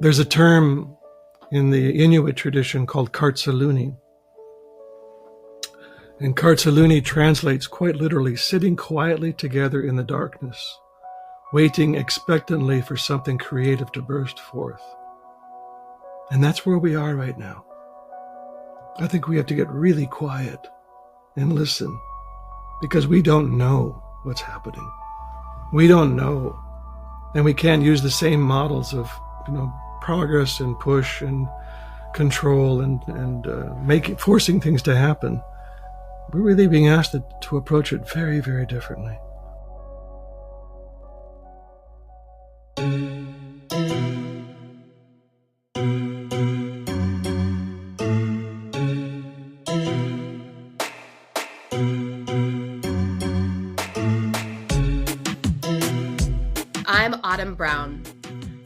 There's a term in the Inuit tradition called Kartsaluni. And Kartsaluni translates quite literally, sitting quietly together in the darkness, waiting expectantly for something creative to burst forth. And that's where we are right now. I think we have to get really quiet and listen, because we don't know what's happening. We don't know. And we can't use the same models of, progress and push and control and forcing things to happen. We're really being asked to approach it very, very differently. I'm Autumn Brown,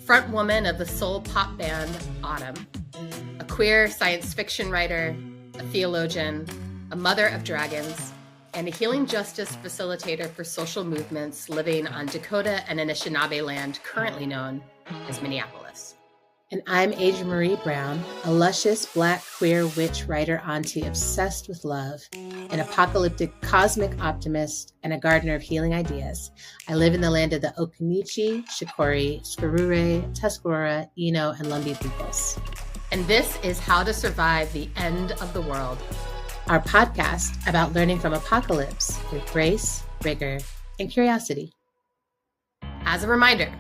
front woman of the soul pop band Autumn, a queer science fiction writer, a theologian, a mother of dragons, and a healing justice facilitator for social movements living on Dakota and Anishinaabe land currently known as Minneapolis. And I'm Aja Marie Brown, a luscious Black queer witch writer auntie obsessed with love, an apocalyptic cosmic optimist, and a gardener of healing ideas. I live in the land of the Occaneechi, Shakori, Skarure, Tuscarora, Eno, and Lumbee peoples. And this is How to Survive the End of the World, our podcast about learning from apocalypse with grace, rigor, and curiosity. As a reminder,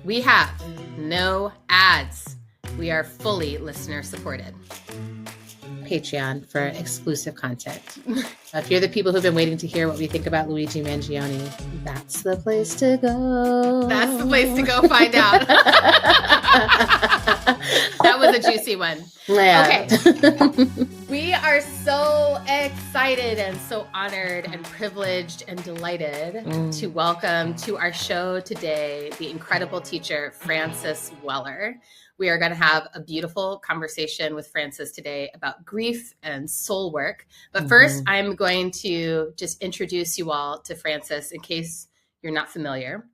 we have no ads. We are fully listener supported. Patreon for exclusive content. If you're the people who've been waiting to hear what we think about Luigi Mangione, that's the place to go. That's the place to go find out. That was a juicy one. Yeah. Okay. We are so excited and so honored and privileged and delighted to welcome to our show today the incredible teacher, Frances Weller. We are going to have a beautiful conversation with Frances today about grief and soul work. But first, I'm going to just introduce you all to Frances in case you're not familiar.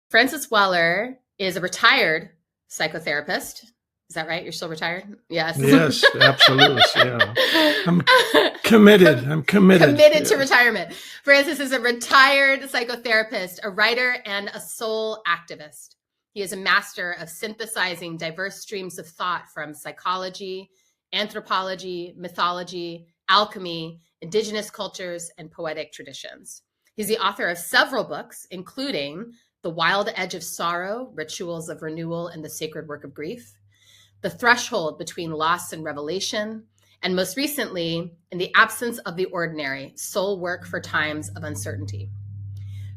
Frances Weller is a retired psychotherapist. Is that right? You're still retired? Yes. Yes, absolutely. Yeah. I'm committed. Committed to retirement. Frances is a retired psychotherapist, a writer, and a soul activist. He is a master of synthesizing diverse streams of thought from psychology, anthropology, mythology, alchemy, indigenous cultures, and poetic traditions. He's the author of several books, including The Wild Edge of Sorrow, Rituals of Renewal and the Sacred Work of Grief, The Threshold Between Loss and Revelation, and most recently, In the Absence of the Ordinary, Soul Work for Times of Uncertainty.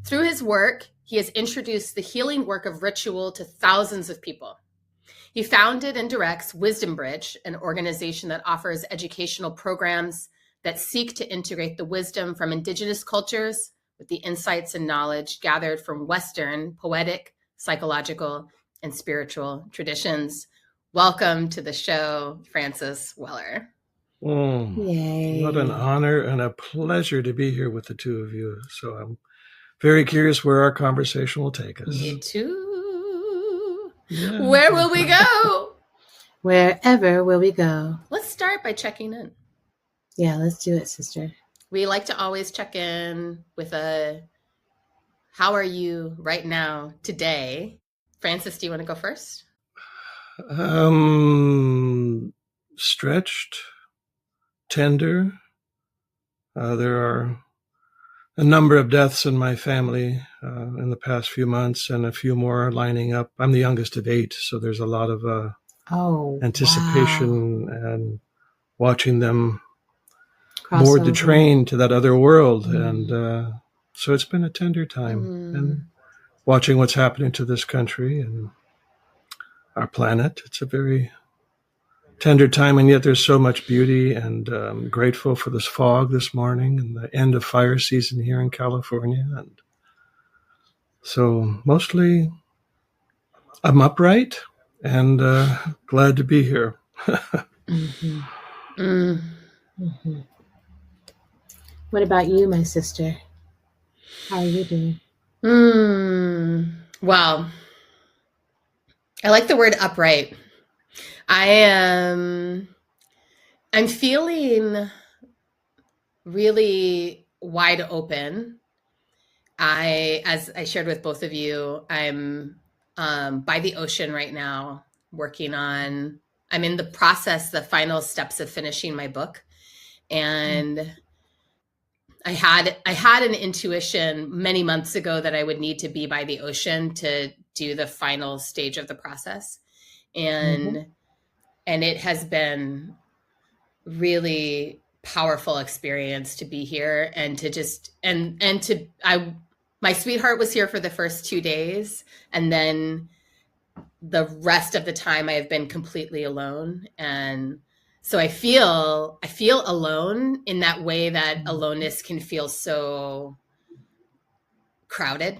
Through his work, he has introduced the healing work of ritual to thousands of people. He founded and directs Wisdom Bridge, an organization that offers educational programs that seek to integrate the wisdom from indigenous cultures with the insights and knowledge gathered from Western, poetic, psychological, and spiritual traditions. Welcome to the show, Frances Weller. Yay. What an honor and a pleasure to be here with the two of you. So I'm very curious where our conversation will take us. Me too. Yeah. Where will we go? Wherever will we go? Let's start by checking in. Yeah, let's do it, sister. We like to always check in with how are you right now, today? Frances, do you want to go first? Stretched, tender. There are a number of deaths in my family in the past few months, and a few more lining up. I'm the youngest of 8, so there's a lot of anticipation and watching them board the train to that other world. And so it's been a tender time, and watching what's happening to this country and our planet. It's a very tender time, and yet there's so much beauty, and grateful for this fog this morning and the end of fire season here in California. And so mostly I'm upright and glad to be here. What about you, my sister? How are you doing? Well, I like the word upright. I'm feeling really wide open. As I shared with both of you, I'm by the ocean right now, I'm in the process, the final steps of finishing my book. And I had an intuition many months ago that I would need to be by the ocean to do the final stage of the process. And it has been really powerful experience to be here and to just, my sweetheart was here for the first 2 days. And then the rest of the time I have been completely alone. And so I feel alone in that way that aloneness can feel so crowded.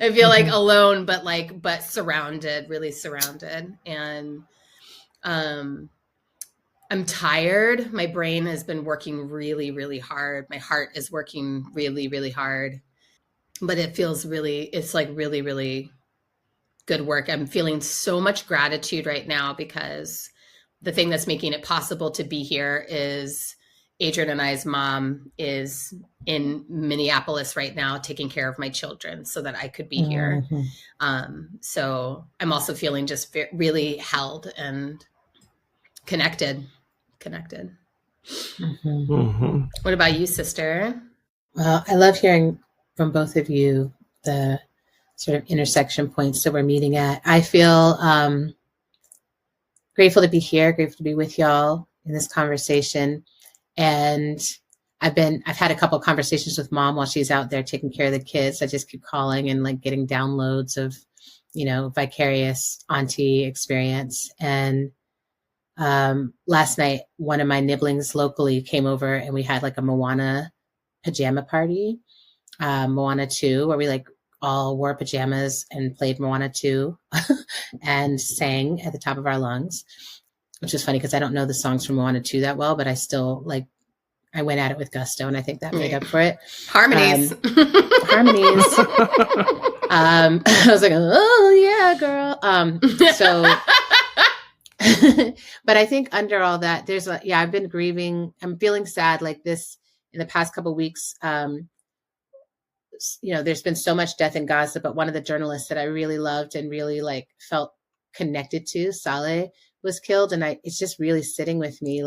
I feel like alone, but surrounded, really surrounded. And I'm tired. My brain has been working really, really hard. My heart is working really, really hard, but it's like really, really good work. I'm feeling so much gratitude right now because the thing that's making it possible to be here is Adrian and I's mom is in Minneapolis right now taking care of my children so that I could be here. So I'm also feeling just really held and connected. What about you, sister? Well, I love hearing from both of you the sort of intersection points that we're meeting at. I feel grateful to be here, grateful to be with y'all in this conversation. And I've had a couple of conversations with Mom while she's out there taking care of the kids. I just keep calling and like getting downloads of, vicarious auntie experience. And last night, one of my nibblings locally came over and we had like a Moana pajama party, Moana 2, where we like all wore pajamas and played Moana 2 and sang at the top of our lungs, which is funny because I don't know the songs from Moana 2 that well, but I still I went at it with gusto and I think that made up for it. Harmonies. I was like, oh yeah, girl. But I think under all that, I've been grieving. I'm feeling sad like this in the past couple of weeks. There's been so much death in Gaza, but one of the journalists that I really loved and really felt connected to, Saleh, was killed. And it's just really sitting with me,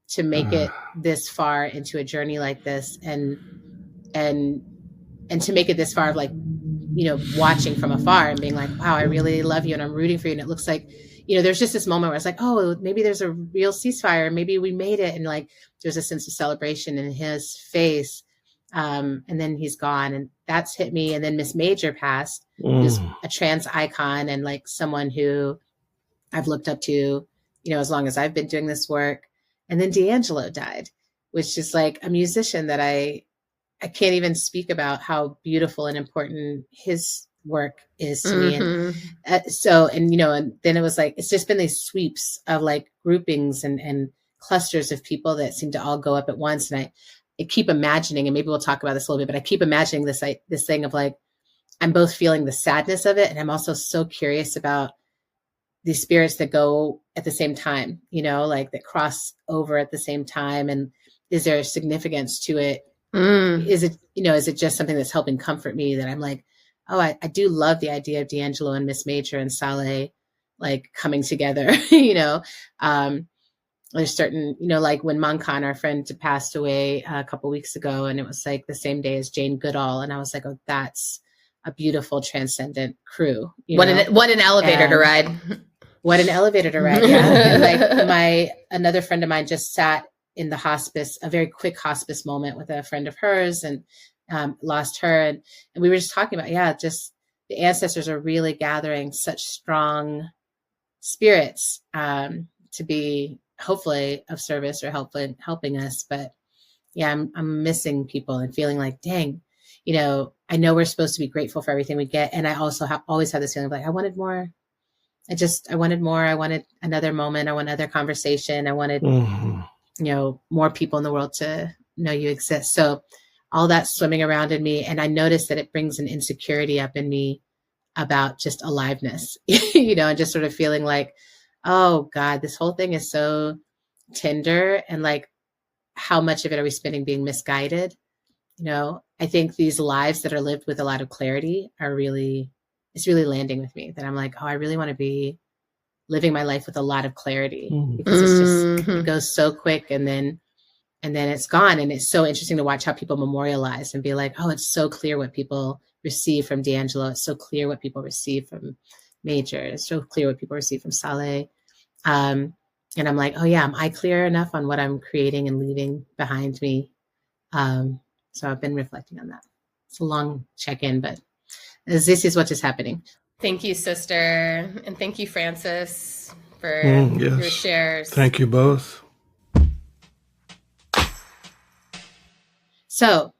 to make it this far into a journey like this and to make it this far of watching from afar and being like, wow, I really love you and I'm rooting for you. And it looks like, there's just this moment where it's like, oh, maybe there's a real ceasefire. Maybe we made it. And there's a sense of celebration in his face. And then he's gone and that's hit me. And then Miss Major passed, who's a trans icon and someone who I've looked up to, as long as I've been doing this work. And then D'Angelo died, which is a musician that I can't even speak about how beautiful and important his work is to me. And and then it was it's just been these sweeps of groupings and clusters of people that seem to all go up at once. And I keep imagining, and maybe we'll talk about this a little bit, but I keep imagining this thing of I'm both feeling the sadness of it. And I'm also so curious about these spirits that go at the same time, that cross over at the same time. And is there a significance to it? Is it just something that's helping comfort me that I'm oh, I do love the idea of D'Angelo and Miss Major and Saleh, coming together, there's certain, when Mankan, our friend, passed away a couple weeks ago, and it was the same day as Jane Goodall. And I was oh, that's a beautiful, transcendent crew. What an elevator to ride. What an elevator to ride. Yeah. And another friend of mine just sat in the hospice, a very quick hospice moment with a friend of hers and lost her. And we were just talking about, just the ancestors are really gathering such strong spirits to be hopefully of service or helping us. But I'm missing people and feeling dang, I know we're supposed to be grateful for everything we get. And I also always had this feeling of I wanted more. I wanted more. I wanted another moment. I wanted another conversation. I wanted, more people in the world to know you exist. So all that swimming around in me. And I noticed that it brings an insecurity up in me about just aliveness, and just sort of feeling like, oh God, this whole thing is so tender, and like, how much of it are we spending being misguided? I think these lives that are lived with a lot of clarity it's really landing with me, that I'm like, oh, I really want to be living my life with a lot of clarity, because it goes so quick, and then it's gone. And it's so interesting to watch how people memorialize and be like, oh, it's so clear what people receive from D'Angelo. It's so clear what people receive from Major. It's so clear what people receive from Saleh. And I'm like, oh yeah, am I clear enough on what I'm creating and leaving behind me? So I've been reflecting on that. It's a long check-in, but this is what is happening. Thank you, sister. And thank you, Francis, for Yes. your shares. Thank you both. So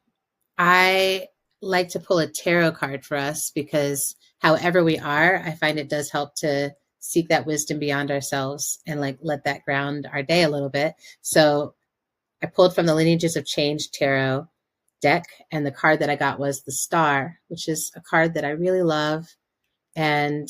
I like to pull a tarot card for us, because however we are, I find it does help to seek that wisdom beyond ourselves and like let that ground our day a little bit. So I pulled from the Lineages of Change tarot deck, and the card that I got was the Star, which is a card that I really love. And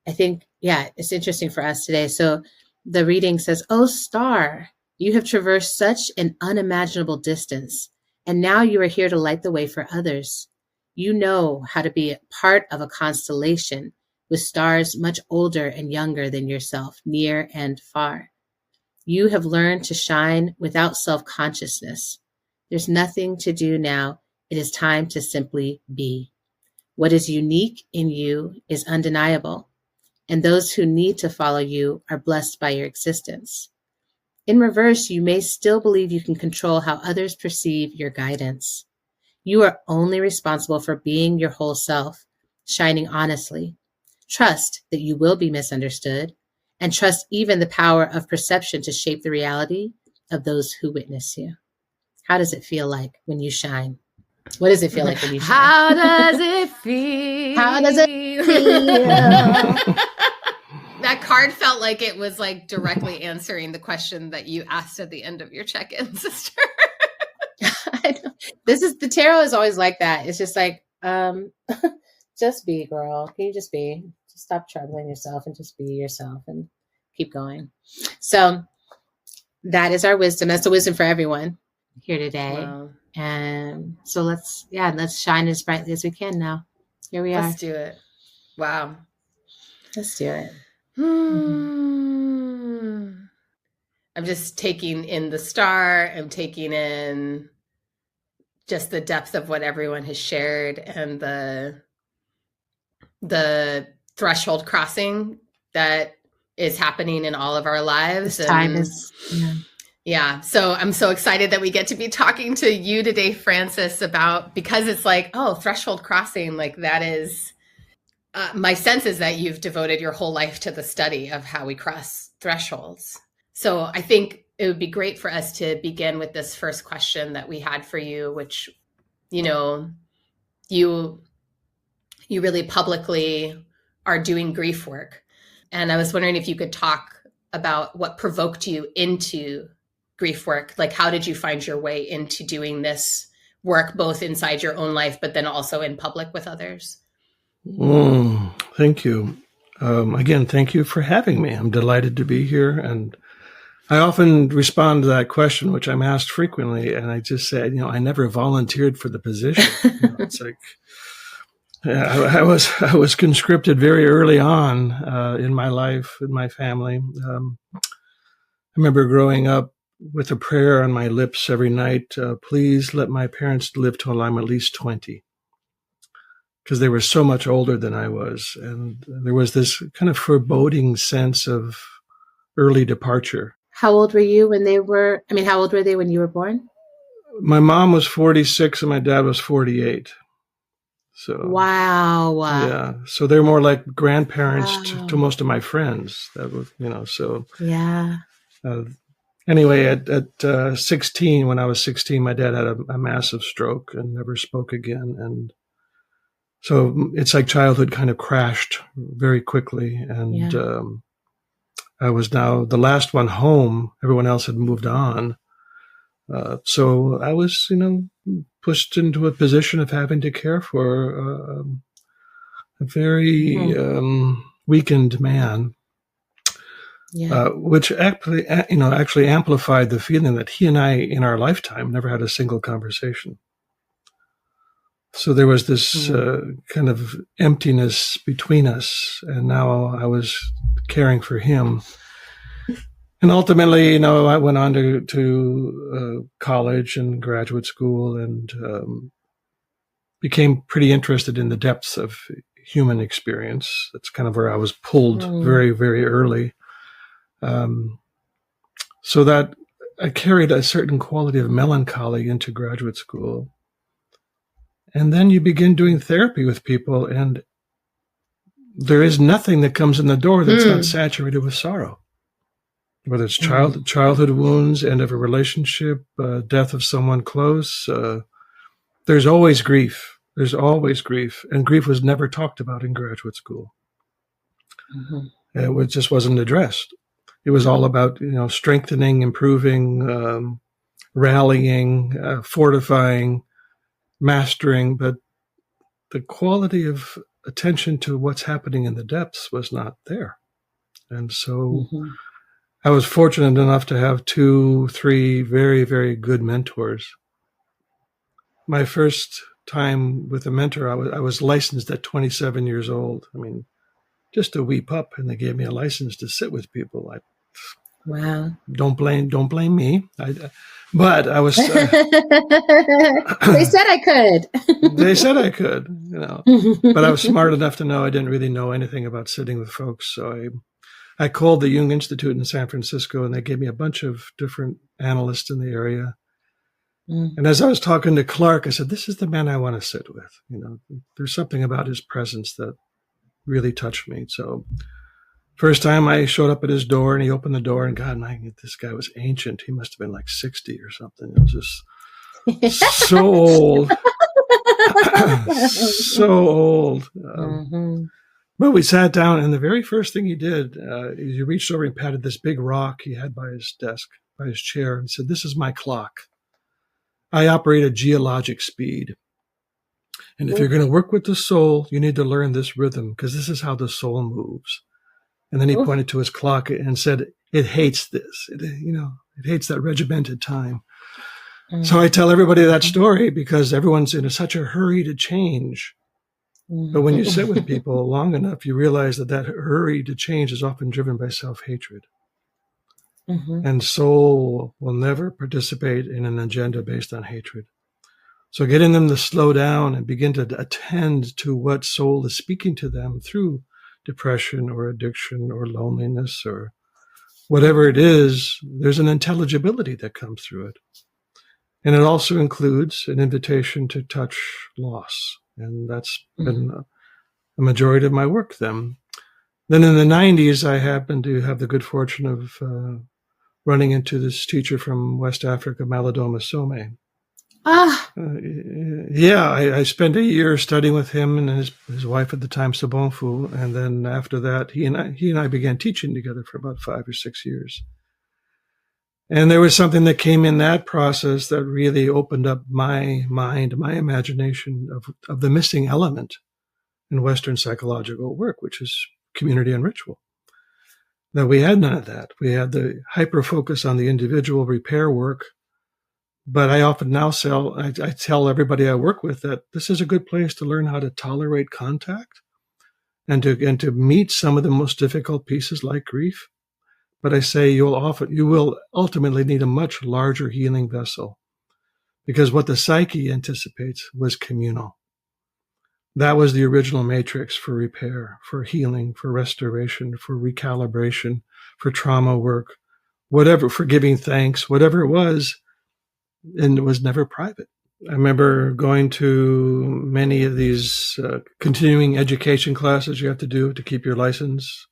I think, it's interesting for us today. So the reading says, "Oh, Star, you have traversed such an unimaginable distance, and now you are here to light the way for others. You know how to be part of a constellation with stars much older and younger than yourself, near and far. You have learned to shine without self-consciousness. There's nothing to do now. It is time to simply be. What is unique in you is undeniable, and those who need to follow you are blessed by your existence. In reverse, you may still believe you can control how others perceive your guidance. You are only responsible for being your whole self, shining honestly. Trust that you will be misunderstood, and trust even the power of perception to shape the reality of those who witness you." How does it feel like when you shine? What does it feel like when you shine? How does it feel? How does it feel? That card felt like it was like directly answering the question that you asked at the end of your check-in, sister. The tarot is always like that. It's just like, just be, girl. Can you just be? Just stop troubling yourself and just be yourself and keep going. So that is our wisdom. That's the wisdom for everyone here today. Wow. And so let's shine as brightly as we can now. Here we are. Let's do it. Wow. Let's do it. I'm just taking in the Star. I'm taking in just the depth of what everyone has shared, and the threshold crossing that is happening in all of our lives. This time is, yeah. So I'm so excited that we get to be talking to you today, Francis, because it's like, oh, threshold crossing, like that is, my sense is that you've devoted your whole life to the study of how we cross thresholds. So I think it would be great for us to begin with this first question that we had for you, which, you really publicly are doing grief work. And I was wondering if you could talk about what provoked you into grief work. Like, how did you find your way into doing this work, both inside your own life, but then also in public with others? Thank you. Again, thank you for having me. I'm delighted to be here. And I often respond to that question, which I'm asked frequently. And I just say, I never volunteered for the position. It's like, I was conscripted very early on in my life, in my family. I remember growing up with a prayer on my lips every night, please let my parents live till I'm at least 20. Because they were so much older than I was. And there was this kind of foreboding sense of early departure. How old were you when how old were they when you were born? My mom was 46 and my dad was 48. So wow. Yeah. So they're more like grandparents to most of my friends. That was, so. Yeah. Anyway, at 16, when I was 16, my dad had a massive stroke and never spoke again. And so it's like childhood kind of crashed very quickly. And I was now the last one home. Everyone else had moved on. So I was, pushed into a position of having to care for a very weakened man, which actually amplified the feeling that he and I, in our lifetime, never had a single conversation. So there was this kind of emptiness between us, and now I was caring for him. And ultimately, I went on to college and graduate school, and became pretty interested in the depths of human experience. That's kind of where I was pulled very, very early. So that I carried a certain quality of melancholy into graduate school. And then you begin doing therapy with people, and there is nothing that comes in the door that's not saturated with sorrow. Whether it's childhood wounds, end of a relationship, death of someone close, there's always grief. There's always grief. And grief was never talked about in graduate school. It just wasn't addressed. It was all about, strengthening, improving, rallying, fortifying, mastering. But the quality of attention to what's happening in the depths was not there. And so I was fortunate enough to have 2, 3 very, very good mentors. My first time with a mentor, I was licensed at 27 years old. I mean, just a wee pup, and they gave me a license to sit with people. Wow! Don't blame me. But I was. They said I could. They said I could, But I was smart enough to know I didn't really know anything about sitting with folks, so I called the Jung Institute in San Francisco, and they gave me a bunch of different analysts in the area. And as I was talking to Clark, I said, this is the man I want to sit with. There's something about his presence that really touched me. So first time I showed up at his door, and he opened the door, and God, this guy was ancient. He must have been like 60 or something. It was just so old. So old. But we sat down, and the very first thing he did is he reached over and patted this big rock he had by his desk, by his chair, and said, this is my clock. I operate at geologic speed. And if you're going to work with the soul, you need to learn this rhythm, because this is how the soul moves. And then he pointed to his clock and said, it hates this. It hates that regimented time. So I tell everybody that story because everyone's in such a hurry to change. But when you sit with people long enough, you realize that hurry to change is often driven by self-hatred. And soul will never participate in an agenda based on hatred. So getting them to slow down and begin to attend to what soul is speaking to them through depression or addiction or loneliness or whatever it is, there's an intelligibility that comes through it. And it also includes an invitation to touch loss. And that's been a majority of my work then. Then in the 90s, I happened to have the good fortune of running into this teacher from West Africa, Malidoma Some. I spent a year studying with him and his wife at the time, Sobonfu. And then after that, he and I began teaching together for about 5 or 6 years. And there was something that came in that process that really opened up my mind, my imagination of the missing element in Western psychological work, which is community and ritual. Now, we had none of that. We had the hyper-focus on the individual repair work. But I often now I tell everybody I work with that this is a good place to learn how to tolerate contact and to meet some of the most difficult pieces like grief. But I say you will ultimately need a much larger healing vessel, because what the psyche anticipates was communal. That was the original matrix for repair, for healing, for restoration, for recalibration, for trauma work, whatever, for giving thanks, whatever it was, and it was never private. I remember going to many of these continuing education classes you have to do to keep your license.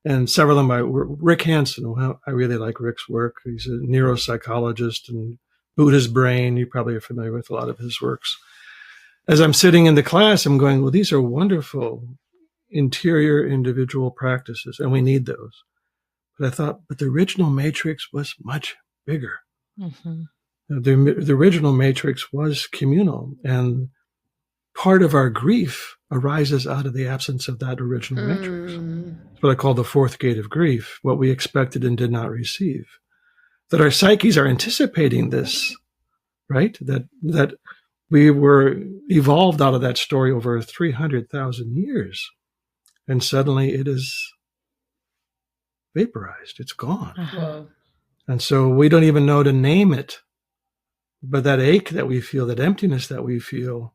And several of them by Rick Hanson. I really like Rick's work. He's a neuropsychologist, and Buddha's Brain, you probably are familiar with a lot of his works. As I'm sitting in the class, I'm going, well, these are wonderful interior individual practices, and we need those. But I thought, the original matrix was much bigger. The original matrix was communal, and part of our grief arises out of the absence of that original matrix. It's what I call the fourth gate of grief, what we expected and did not receive. That our psyches are anticipating this, right? That we were evolved out of that story over 300,000 years. And suddenly it is vaporized. It's gone. Whoa. And so we don't even know to name it. But that ache that we feel, that emptiness that we feel,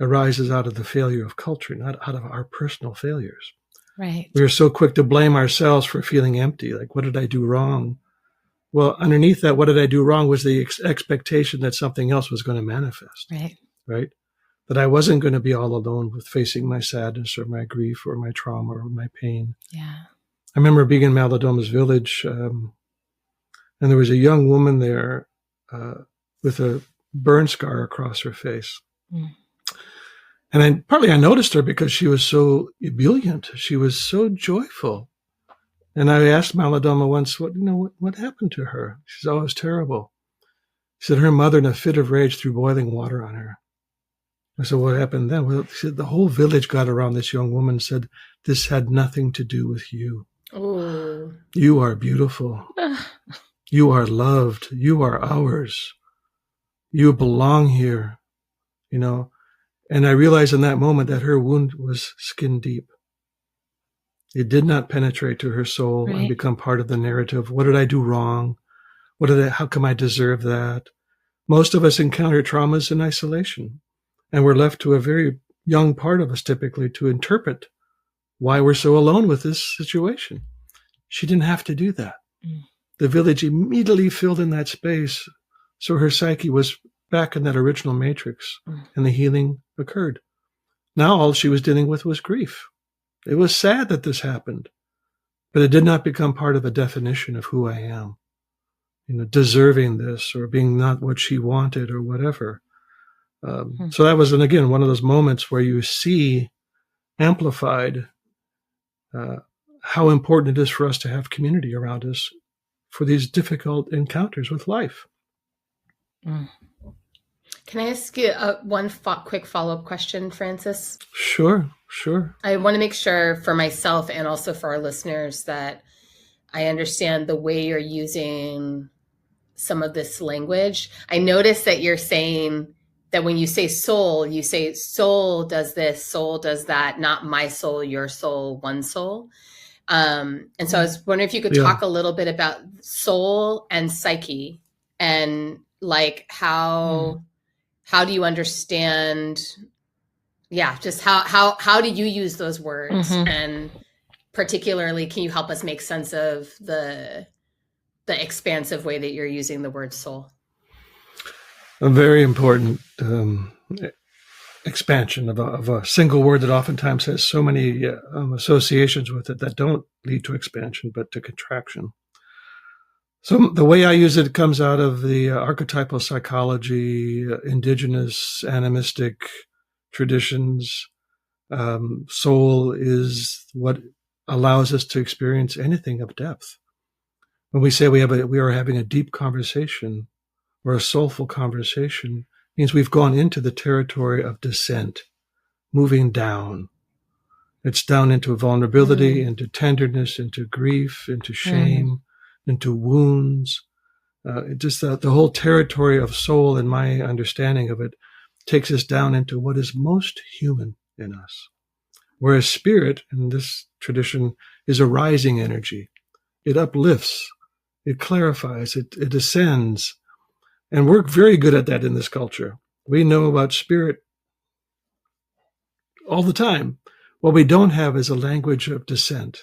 arises out of the failure of culture, not out of our personal failures. Right. We are so quick to blame ourselves for feeling empty. Like, what did I do wrong? Well, underneath that, what did I do wrong was the expectation that something else was going to manifest. Right. Right? That I wasn't going to be all alone with facing my sadness or my grief or my trauma or my pain. Yeah. I remember being in Maladomas village, and there was a young woman there with a burn scar across her face. Mm. And partly I noticed her because she was so ebullient. She was so joyful. And I asked Malidoma once, what happened to her? She said, oh, it was terrible. She said her mother, in a fit of rage, threw boiling water on her. I said, what happened then? Well, she said, the whole village got around this young woman and said, this had nothing to do with you. Ooh. You are beautiful. You are loved. You are ours. You belong here, And I realized in that moment that her wound was skin deep. It did not penetrate to her soul and become part of the narrative. What did I do wrong? How come I deserve that? Most of us encounter traumas in isolation, and we're left to a very young part of us typically to interpret why we're so alone with this situation. She didn't have to do that. Mm. The village immediately filled in that space, so her psyche was back in that original matrix, and the healing occurred. Now all she was dealing with was grief. It was sad that this happened, but it did not become part of a definition of who I am, deserving this or being not what she wanted or whatever. So that was, and again, one of those moments where you see amplified how important it is for us to have community around us for these difficult encounters with life. Mm. Can I ask you one quick follow-up question, Francis? Sure. I want to make sure for myself and also for our listeners that I understand the way you're using some of this language. I noticed that you're saying that when you say soul does this, soul does that, not my soul, your soul, one soul. And so I was wondering if you could talk a little bit about soul and psyche and like how do you understand, just how do you use those words? And particularly, can you help us make sense of the expansive way that you're using the word soul? A very important expansion of a single word that oftentimes has so many associations with it that don't lead to expansion, but to contraction. So the way I use it comes out of the archetypal psychology, indigenous animistic traditions. Soul is what allows us to experience anything of depth. When we say we are having a deep conversation or a soulful conversation, means we've gone into the territory of descent, moving down. It's down into vulnerability, into tenderness, into grief, into shame, into wounds. Just the whole territory of soul, in my understanding of it, takes us down into what is most human in us. Whereas spirit, in this tradition, is a rising energy. It uplifts, it clarifies, it ascends. And we're very good at that in this culture. We know about spirit all the time. What we don't have is a language of descent.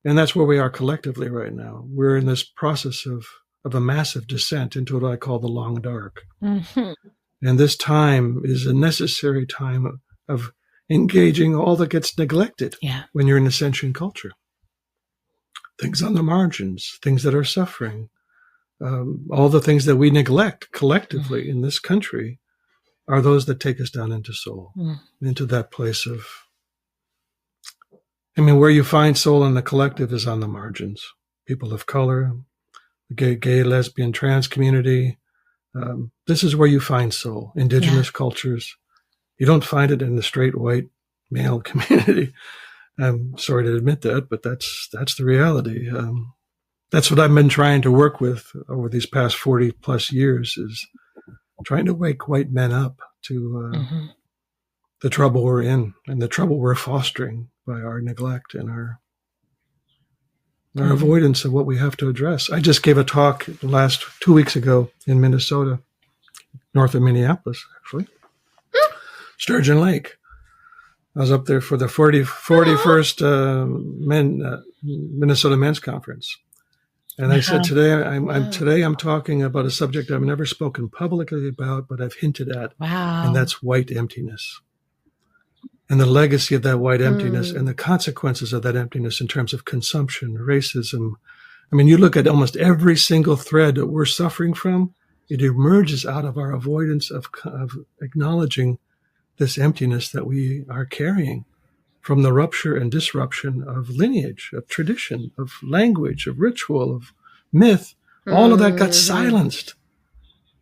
And that's where we are collectively right now. We're in this process of a massive descent into what I call the long dark. Mm-hmm. And this time is a necessary time of engaging all that gets neglected when you're in ascension culture. Things on the margins, things that are suffering, all the things that we neglect collectively in this country are those that take us down into soul, into that place of, where you find soul in the collective is on the margins. People of color, the gay, lesbian, trans community. This is where you find soul, indigenous cultures. You don't find it in the straight white male community. I'm sorry to admit that, but that's the reality. That's what I've been trying to work with over these past 40 plus years, is trying to wake white men up to the trouble we're in and the trouble we're fostering by our neglect and our avoidance of what we have to address. I just gave a talk last 2 weeks ago in Minnesota, north of Minneapolis, actually, Sturgeon Lake. I was up there for the 41st Minnesota Men's Conference. And I said, today I'm talking about a subject I've never spoken publicly about, but I've hinted at. Wow. And that's white emptiness. And the legacy of that white emptiness and the consequences of that emptiness in terms of consumption, racism. I mean, you look at almost every single thread that we're suffering from, it emerges out of our avoidance of acknowledging this emptiness that we are carrying from the rupture and disruption of lineage, of tradition, of language, of ritual, of myth. All of that got silenced.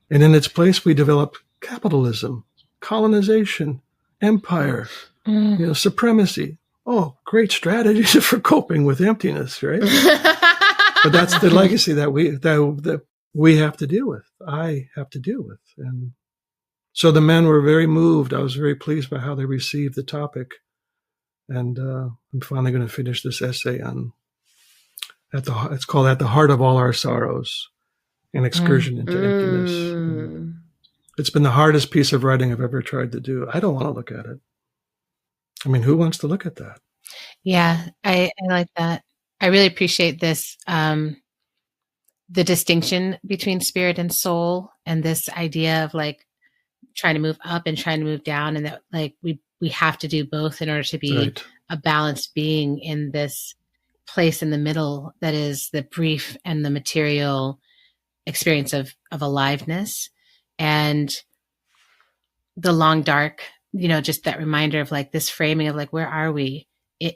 And in its place, we developed capitalism, colonization, empire, supremacy. Oh, great strategies for coping with emptiness, right? But that's the legacy that we have to deal with. I have to deal with. And so the men were very moved. I was very pleased by how they received the topic. And I'm finally going to finish this essay on, it's called At the Heart of All Our Sorrows, an excursion into emptiness. And it's been the hardest piece of writing I've ever tried to do. I don't want to look at it. I mean, who wants to look at that? Yeah, I like that. I really appreciate this, the distinction between spirit and soul, and this idea of like trying to move up and trying to move down, and that like we have to do both in order to be a balanced being in this place in the middle that is the brief and the material experience of aliveness, and the long dark, just that reminder of like this framing of like, where are we?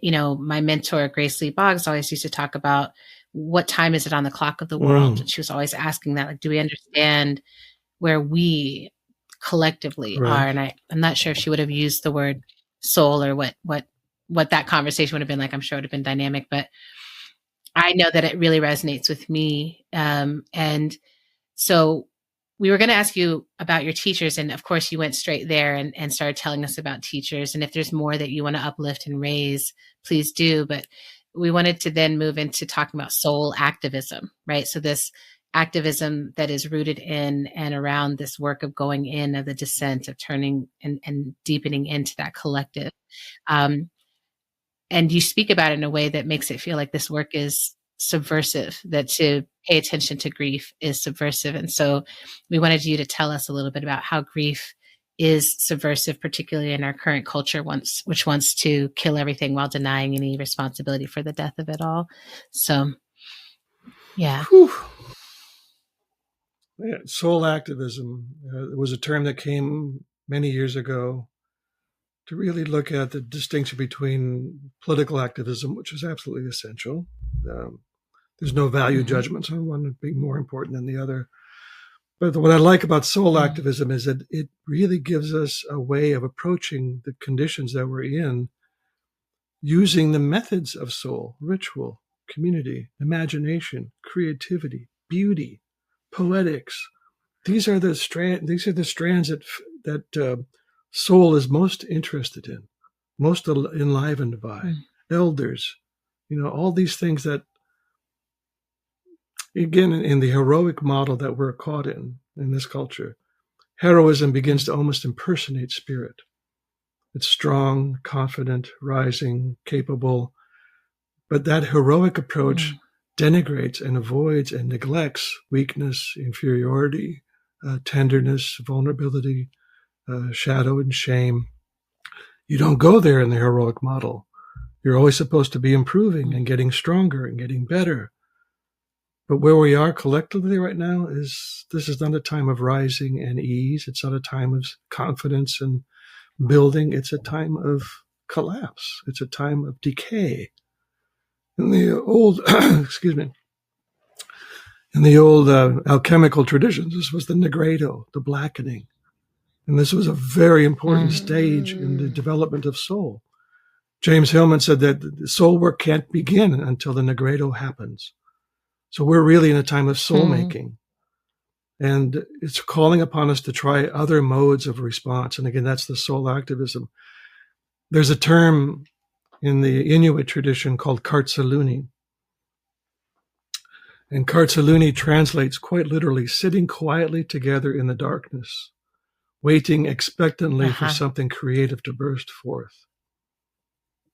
My mentor, Grace Lee Boggs, always used to talk about what time is it on the clock of the world? And she was always asking that, like, do we understand where we collectively are? And I'm not sure if she would have used the word soul or what that conversation would have been like. I'm sure it would have been dynamic, but I know that it really resonates with me. And so we were going to ask you about your teachers. And of course you went straight there and started telling us about teachers. And if there's more that you want to uplift and raise, please do. But we wanted to then move into talking about soul activism, right? So this activism that is rooted in and around this work of going in, of the descent, of turning and deepening into that collective. And you speak about it in a way that makes it feel like this work is subversive, that to pay attention to grief is subversive. And so we wanted you to tell us a little bit about how grief is subversive, particularly in our current culture, which wants to kill everything while denying any responsibility for the death of it all. So, yeah. Whew. Yeah, soul activism was a term that came many years ago to really look at the distinction between political activism, which is absolutely essential. There's no value judgments on one being more important than the other. But what I like about soul activism is that it really gives us a way of approaching the conditions that we're in using the methods of soul, ritual, community, imagination, creativity, beauty, poetics. These are the strands that soul is most interested in, most enlivened by. Elders, all these things that, again, in the heroic model that we're caught in this culture, heroism begins to almost impersonate spirit. It's strong, confident, rising, capable. But that heroic approach denigrates and avoids and neglects weakness, inferiority, tenderness, vulnerability, shadow and shame. You don't go there in the heroic model. You're always supposed to be improving and getting stronger and getting better. But where we are collectively right now this is not a time of rising and ease. It's not a time of confidence and building. It's a time of collapse. It's a time of decay. In the old, in the old alchemical traditions, this was the nigredo, the blackening. And this was a very important stage in the development of soul. James Hillman said that the soul work can't begin until the Nigredo happens. So we're really in a time of soul making. And it's calling upon us to try other modes of response. And again, that's the soul activism. There's a term in the Inuit tradition called Kartsaluni. And Kartsaluni translates quite literally, sitting quietly together in the darkness, waiting expectantly for something creative to burst forth.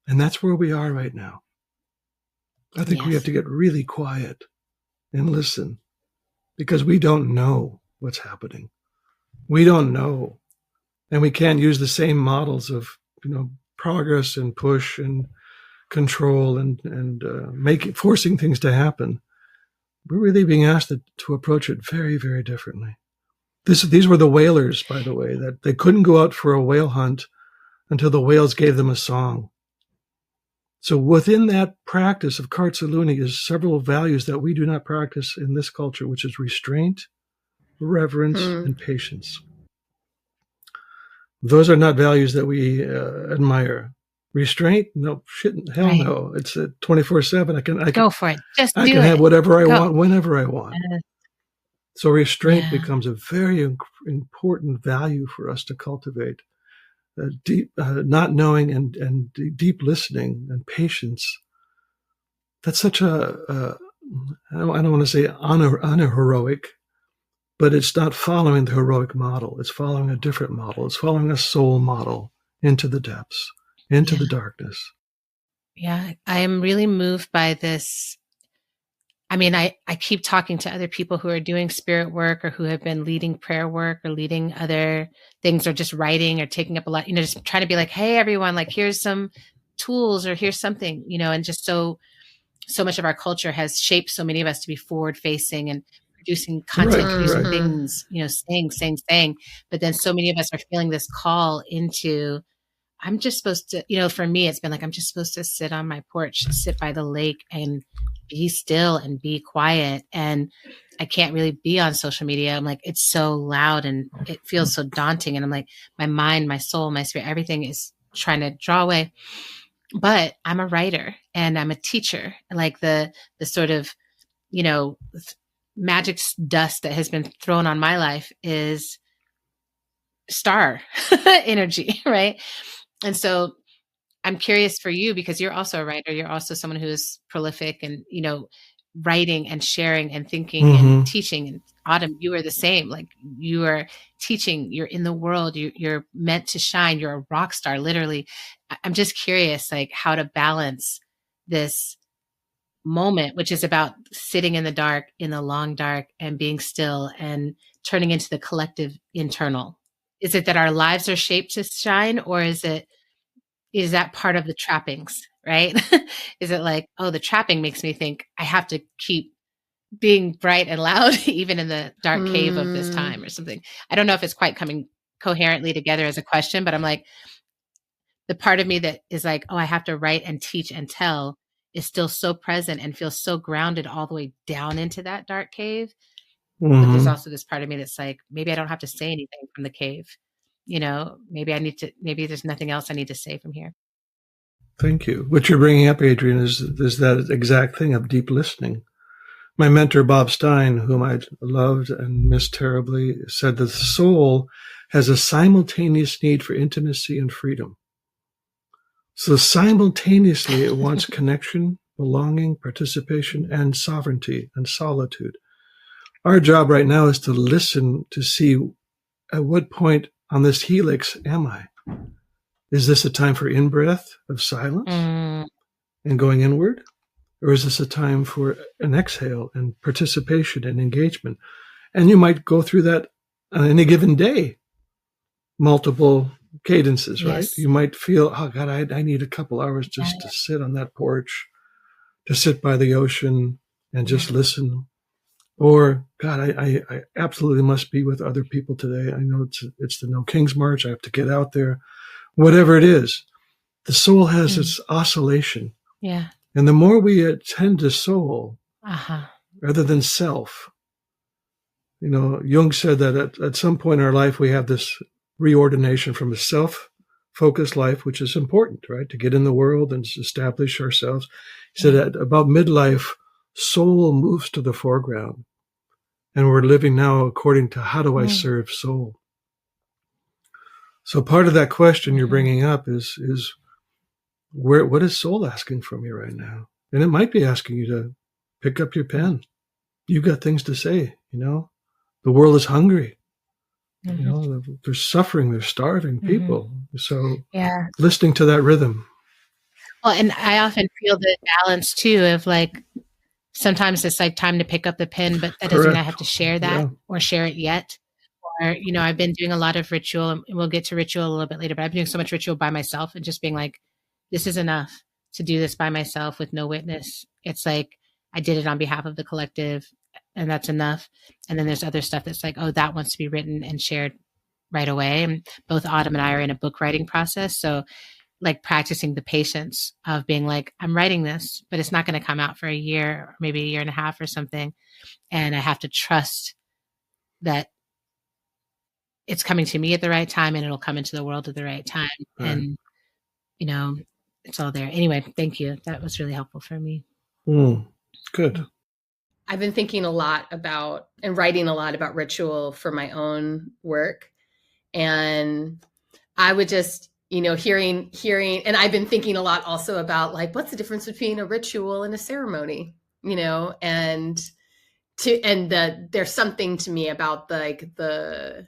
And that's where we are right now. I think we have to get really quiet and listen, because we don't know what's happening. We don't know. And we can't use the same models of, progress and push and control and forcing things to happen. We're really being asked to approach it very, very differently. These were the whalers, by the way, that they couldn't go out for a whale hunt until the whales gave them a song. So within that practice of Kartsaluni is several values that we do not practice in this culture, which is restraint, reverence, and patience. Those are not values that we admire. Restraint? No, hell no. It's 24/7. I can go for it. Just I do can it. have whatever I Go. want, whenever I want. So restraint becomes a very important value for us to cultivate. Deep, not knowing and deep listening and patience. That's such I don't want to say unheroic, but it's not following the heroic model. It's following a different model. It's following a soul model into the depths, into the darkness. Yeah, I am really moved by this. I mean, I keep talking to other people who are doing spirit work or who have been leading prayer work or leading other things or just writing or taking up a lot, just trying to be like, hey, everyone, like, here's some tools or here's something, and just so much of our culture has shaped so many of us to be forward facing and producing content, producing things, saying. But then so many of us are feeling this call into, I'm just supposed to, for me, it's been like, I'm just supposed to sit on my porch, sit by the lake and be still and be quiet. And I can't really be on social media. I'm like, it's so loud and it feels so daunting. And I'm like, my mind, my soul, my spirit, everything is trying to draw away. But I'm a writer and I'm a teacher. Like the sort of, magic dust that has been thrown on my life is star energy, right? And so I'm curious for you, because you're also a writer. You're also someone who is prolific and, writing and sharing and thinking and teaching. And Autumn, you are the same. Like, you are teaching, you're in the world, you're meant to shine. You're a rock star, literally. I'm just curious, like, how to balance this moment, which is about sitting in the dark, in the long dark, and being still and turning into the collective internal. Is it that our lives are shaped to shine, or is that part of the trappings, right? Is it like, oh, the trapping makes me think I have to keep being bright and loud, even in the dark cave of this time or something? I don't know if it's quite coming coherently together as a question, but I'm like, the part of me that is like, oh, I have to write and teach and tell is still so present and feels so grounded all the way down into that dark cave. But there's also this part of me that's like, maybe I don't have to say anything from the cave. Maybe there's nothing else I need to say from here. Thank you. What you're bringing up, Adrienne, is that exact thing of deep listening. My mentor, Bob Stein, whom I loved and missed terribly, said that the soul has a simultaneous need for intimacy and freedom. So simultaneously, it wants connection, belonging, participation, and sovereignty and solitude. Our job right now is to listen to see at what point on this helix am I? Is this a time for in-breath of silence and going inward? Or is this a time for an exhale and participation and engagement? And you might go through that on any given day, multiple cadences, right? You might feel, oh God, I need a couple hours just to sit on that porch, to sit by the ocean and just listen. Or, God, I absolutely must be with other people today. I know it's the No King's March. I have to get out there. Whatever it is, the soul has its oscillation. Yeah. And the more we attend to soul rather than self, Jung said that at some point in our life, we have this reordination from a self-focused life, which is important, right? To get in the world and establish ourselves. He said at about midlife, soul moves to the foreground. And we're living now according to how do I serve soul? So part of that question you're bringing up is what is soul asking from you right now? And it might be asking you to pick up your pen. You've got things to say, The world is hungry. They're suffering, they're starving people. So listening to that rhythm. Well, and I often feel the balance too of like, sometimes it's like time to pick up the pen, but that doesn't mean I have to share that or share it yet. Or, I've been doing a lot of ritual, and we'll get to ritual a little bit later, but I've been doing so much ritual by myself and just being like, this is enough to do this by myself with no witness. It's like, I did it on behalf of the collective, and that's enough. And then there's other stuff that's like, oh, that wants to be written and shared right away. And both Autumn and I are in a book writing process. So like practicing the patience of being like, I'm writing this, but it's not going to come out for a year or maybe a year and a half or something. And I have to trust that it's coming to me at the right time and it'll come into the world at the right time. Right. And, it's all there. Anyway, thank you. That was really helpful for me. Good. I've been thinking a lot about and writing a lot about ritual for my own work. And I would just, hearing, and I've been thinking a lot also about like, what's the difference between a ritual and a ceremony, and there's something to me about the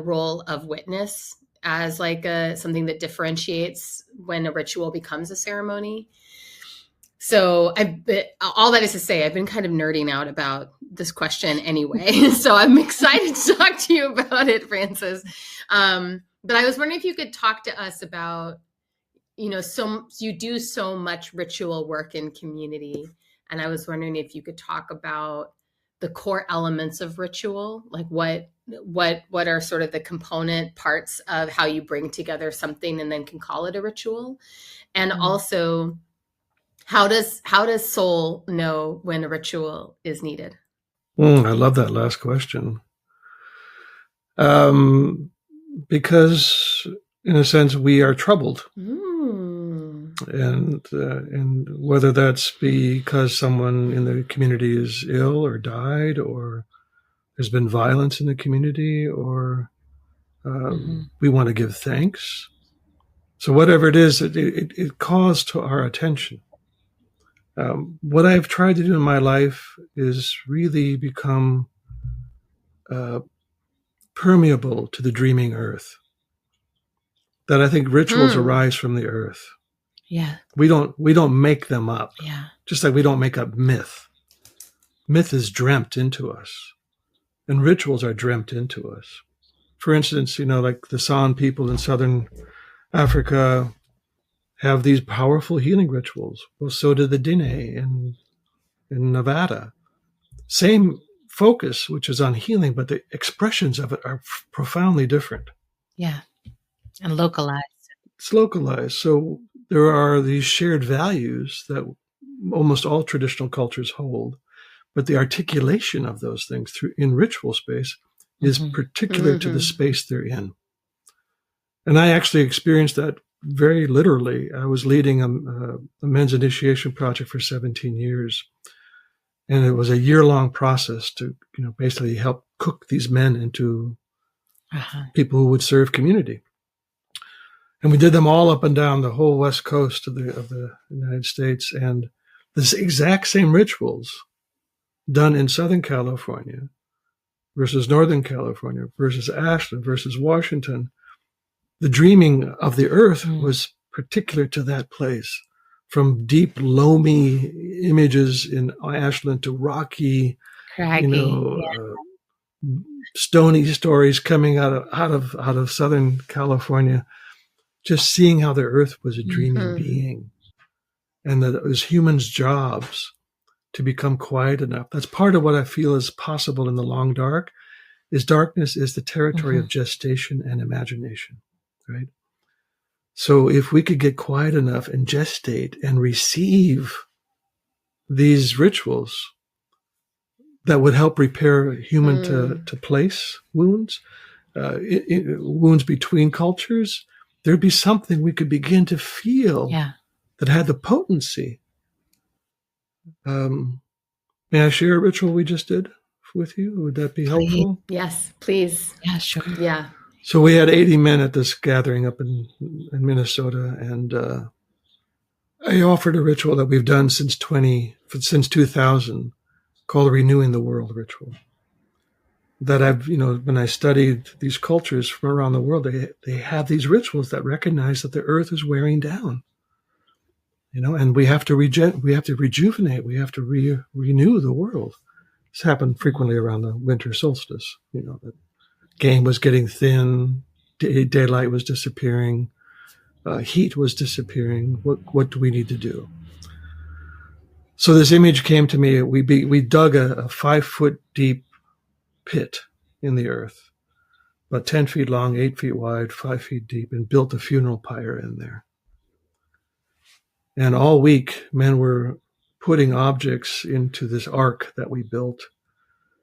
role of witness as like something that differentiates when a ritual becomes a ceremony. So all that is to say, I've been kind of nerding out about this question anyway. So I'm excited to talk to you about it, Francis. But I was wondering if you could talk to us about, you do so much ritual work in community. And I was wondering if you could talk about the core elements of ritual, like what are sort of the component parts of how you bring together something and then can call it a ritual. And also, how does soul know when a ritual is needed? I love that last question. Because in a sense, we are troubled. And whether that's because someone in the community is ill or died, or there's been violence in the community, or we want to give thanks. So whatever it is, it calls to our attention. What I've tried to do in my life is really become permeable to the dreaming earth. That I think rituals arise from the earth. Yeah. We don't make them up. Yeah. Just like we don't make up myth. Myth is dreamt into us. And rituals are dreamt into us. For instance, like the San people in southern Africa have these powerful healing rituals. Well, so do the Dine in Nevada. Same focus, which is on healing, but the expressions of it are profoundly different. Yeah. And localized. It's localized. So there are these shared values that almost all traditional cultures hold, but the articulation of those things in ritual space is particular to the space they're in. And I actually experienced that very literally. I was leading a men's initiation project for 17 years. And it was a year-long process to, basically help cook these men into people who would serve community. And we did them all up and down the whole west coast of the United States. And the exact same rituals done in Southern California versus Northern California versus Ashland versus Washington. The dreaming of the earth was particular to that place. From deep, loamy images in Ashland to rocky, stony stories coming out of Southern California. Just seeing how the earth was a dreaming being, and that it was humans' jobs to become quiet enough. That's part of what I feel is possible in the long dark. Is darkness is the territory of gestation and imagination, right? So if we could get quiet enough and gestate and receive these rituals that would help repair human to place wounds, wounds between cultures, there'd be something we could begin to feel that had the potency. May I share a ritual we just did with you? Would that be helpful? Yes, please. Yeah, sure. Yeah. So we had 80 men at this gathering up in Minnesota, and I offered a ritual that we've done since 2000 called Renewing the World Ritual. That I've, when I studied these cultures from around the world, they have these rituals that recognize that the earth is wearing down. And we have to rejuvenate, we have to renew the world. This happened frequently around the winter solstice. The game was getting thin, daylight was disappearing, heat was disappearing. What do we need to do? So this image came to me. We dug a 5-foot deep pit in the earth, about 10 feet long, 8 feet wide, 5 feet deep, and built a funeral pyre in there. And all week, men were putting objects into this ark that we built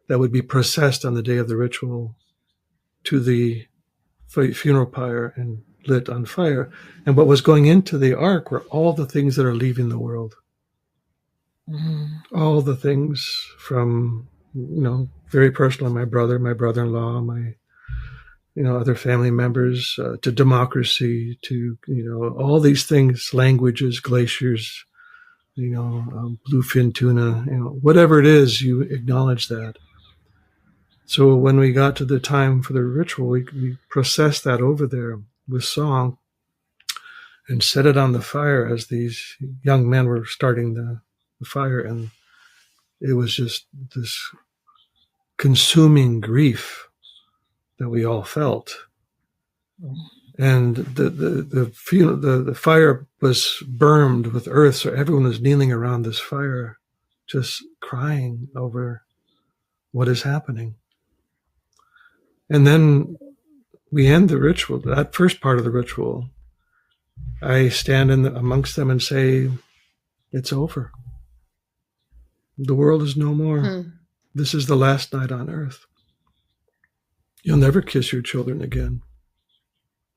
that would be processed on the day of the ritual to the funeral pyre and lit on fire. And what was going into the ark were all the things that are leaving the world. All the things from, very personal, my brother, my brother-in-law, my, other family members, to democracy, to, all these things, languages, glaciers, bluefin tuna, whatever it is, you acknowledge that. So when we got to the time for the ritual, we processed that over there with song and set it on the fire as these young men were starting the fire. And it was just this consuming grief that we all felt. And the fire was burned with earth, so everyone was kneeling around this fire, just crying over what is happening. And then we end the ritual, that first part of the ritual. I stand amongst them and say, it's over. The world is no more. This is the last night on earth. You'll never kiss your children again.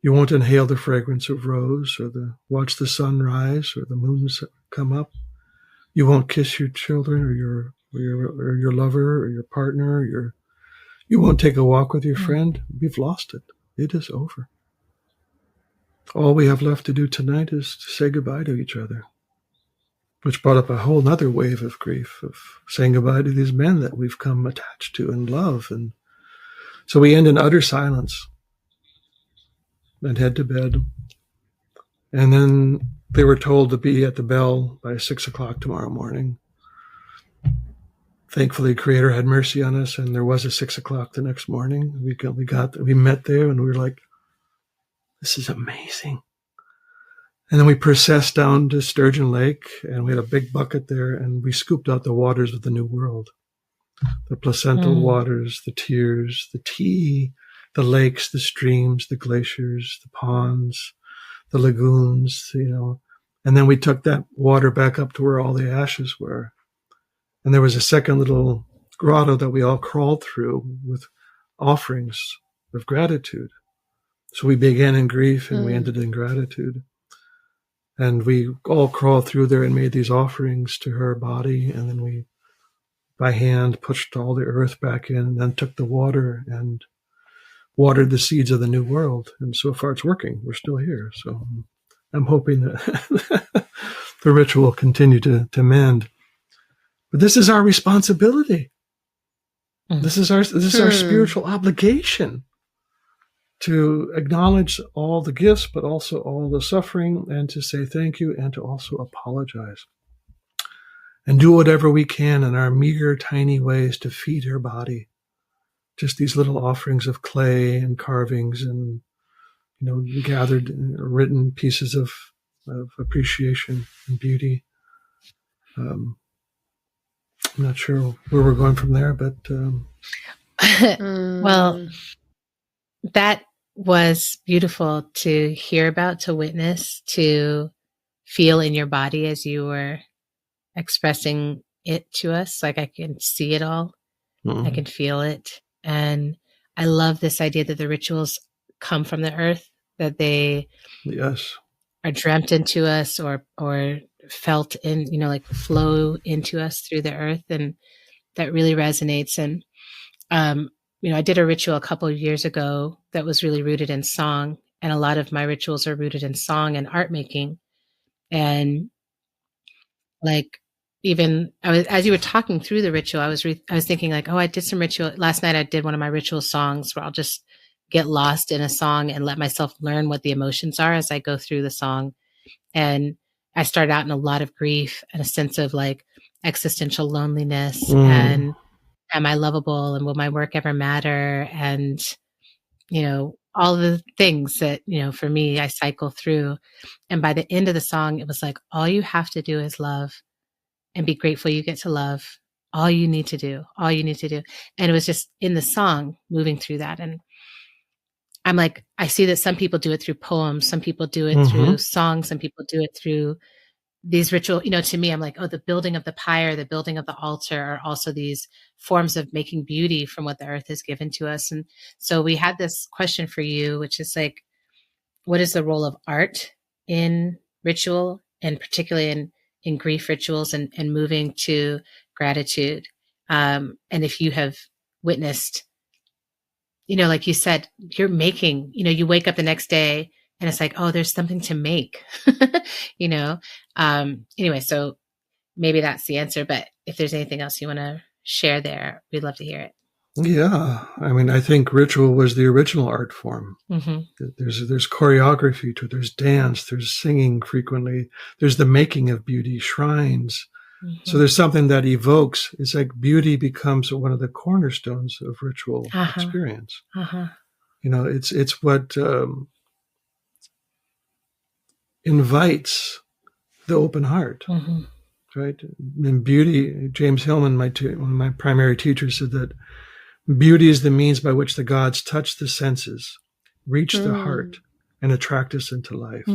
You won't inhale the fragrance of rose or watch the sun rise or the moon come up. You won't kiss your children or your lover or your partner. You won't take a walk with your friend. We've lost it. It is over. All we have left to do tonight is to say goodbye to each other, which brought up a whole other wave of grief, of saying goodbye to these men that we've come attached to and love. And so we end in utter silence and head to bed. And then they were told to be at the bell by 6:00 tomorrow morning. Thankfully, Creator had mercy on us, and there was a 6:00 the next morning. We met there, and we were like, this is amazing. And then we processed down to Sturgeon Lake, and we had a big bucket there, and we scooped out the waters of the new world. The placental waters, the tears, the tea, the lakes, the streams, the glaciers, the ponds, the lagoons, And then we took that water back up to where all the ashes were. And there was a second little grotto that we all crawled through with offerings of gratitude. So we began in grief and we ended in gratitude. And we all crawled through there and made these offerings to her body. And then we, by hand, pushed all the earth back in and then took the water and watered the seeds of the new world. And so far it's working. We're still here. So I'm hoping that the ritual will continue to mend. But this is our responsibility. This is our spiritual obligation to acknowledge all the gifts, but also all the suffering, and to say thank you, and to also apologize. And do whatever we can in our meager, tiny ways to feed her body. Just these little offerings of clay and carvings and, gathered, written pieces of appreciation and beauty. I'm not sure where we're going from there, but... Well, that was beautiful to hear about, to witness, to feel in your body as you were expressing it to us. Like I can see it all. I can feel it. And I love this idea that the rituals come from the earth, that they Yes. are dreamt into us or felt in, like flow into us through the earth. And that really resonates. And, I did a ritual a couple of years ago that was really rooted in song. And a lot of my rituals are rooted in song and art making. And like, even as you were talking through the ritual, I was thinking like, oh, I did some ritual last night. I did one of my ritual songs where I'll just get lost in a song and let myself learn what the emotions are as I go through the song. And I started out in a lot of grief and a sense of like existential loneliness and am I lovable and will my work ever matter? And, all the things that, for me, I cycle through. And by the end of the song, it was like, all you have to do is love and be grateful you get to love. All you need to do. And it was just in the song moving through that. And I'm like, I see that some people do it through poems. Some people do it through songs. Some people do it through these ritual, to me, I'm like, oh, the building of the pyre, the building of the altar are also these forms of making beauty from what the earth has given to us. And so we had this question for you, which is like, what is the role of art in ritual and particularly in grief rituals and moving to gratitude? And if you have witnessed, like you said, you're making, you wake up the next day and it's like, oh, there's something to make, anyway, so maybe that's the answer, but if there's anything else you want to share there, we'd love to hear it. Yeah. I mean, I think ritual was the original art form. There's choreography to it. There's dance, there's singing frequently. There's the making of beauty, shrines. So there's something that evokes. It's like beauty becomes one of the cornerstones of ritual experience. It's what invites the open heart, right? And beauty, James Hillman, one of my primary teachers, said that beauty is the means by which the gods touch the senses, reach the heart, and attract us into life.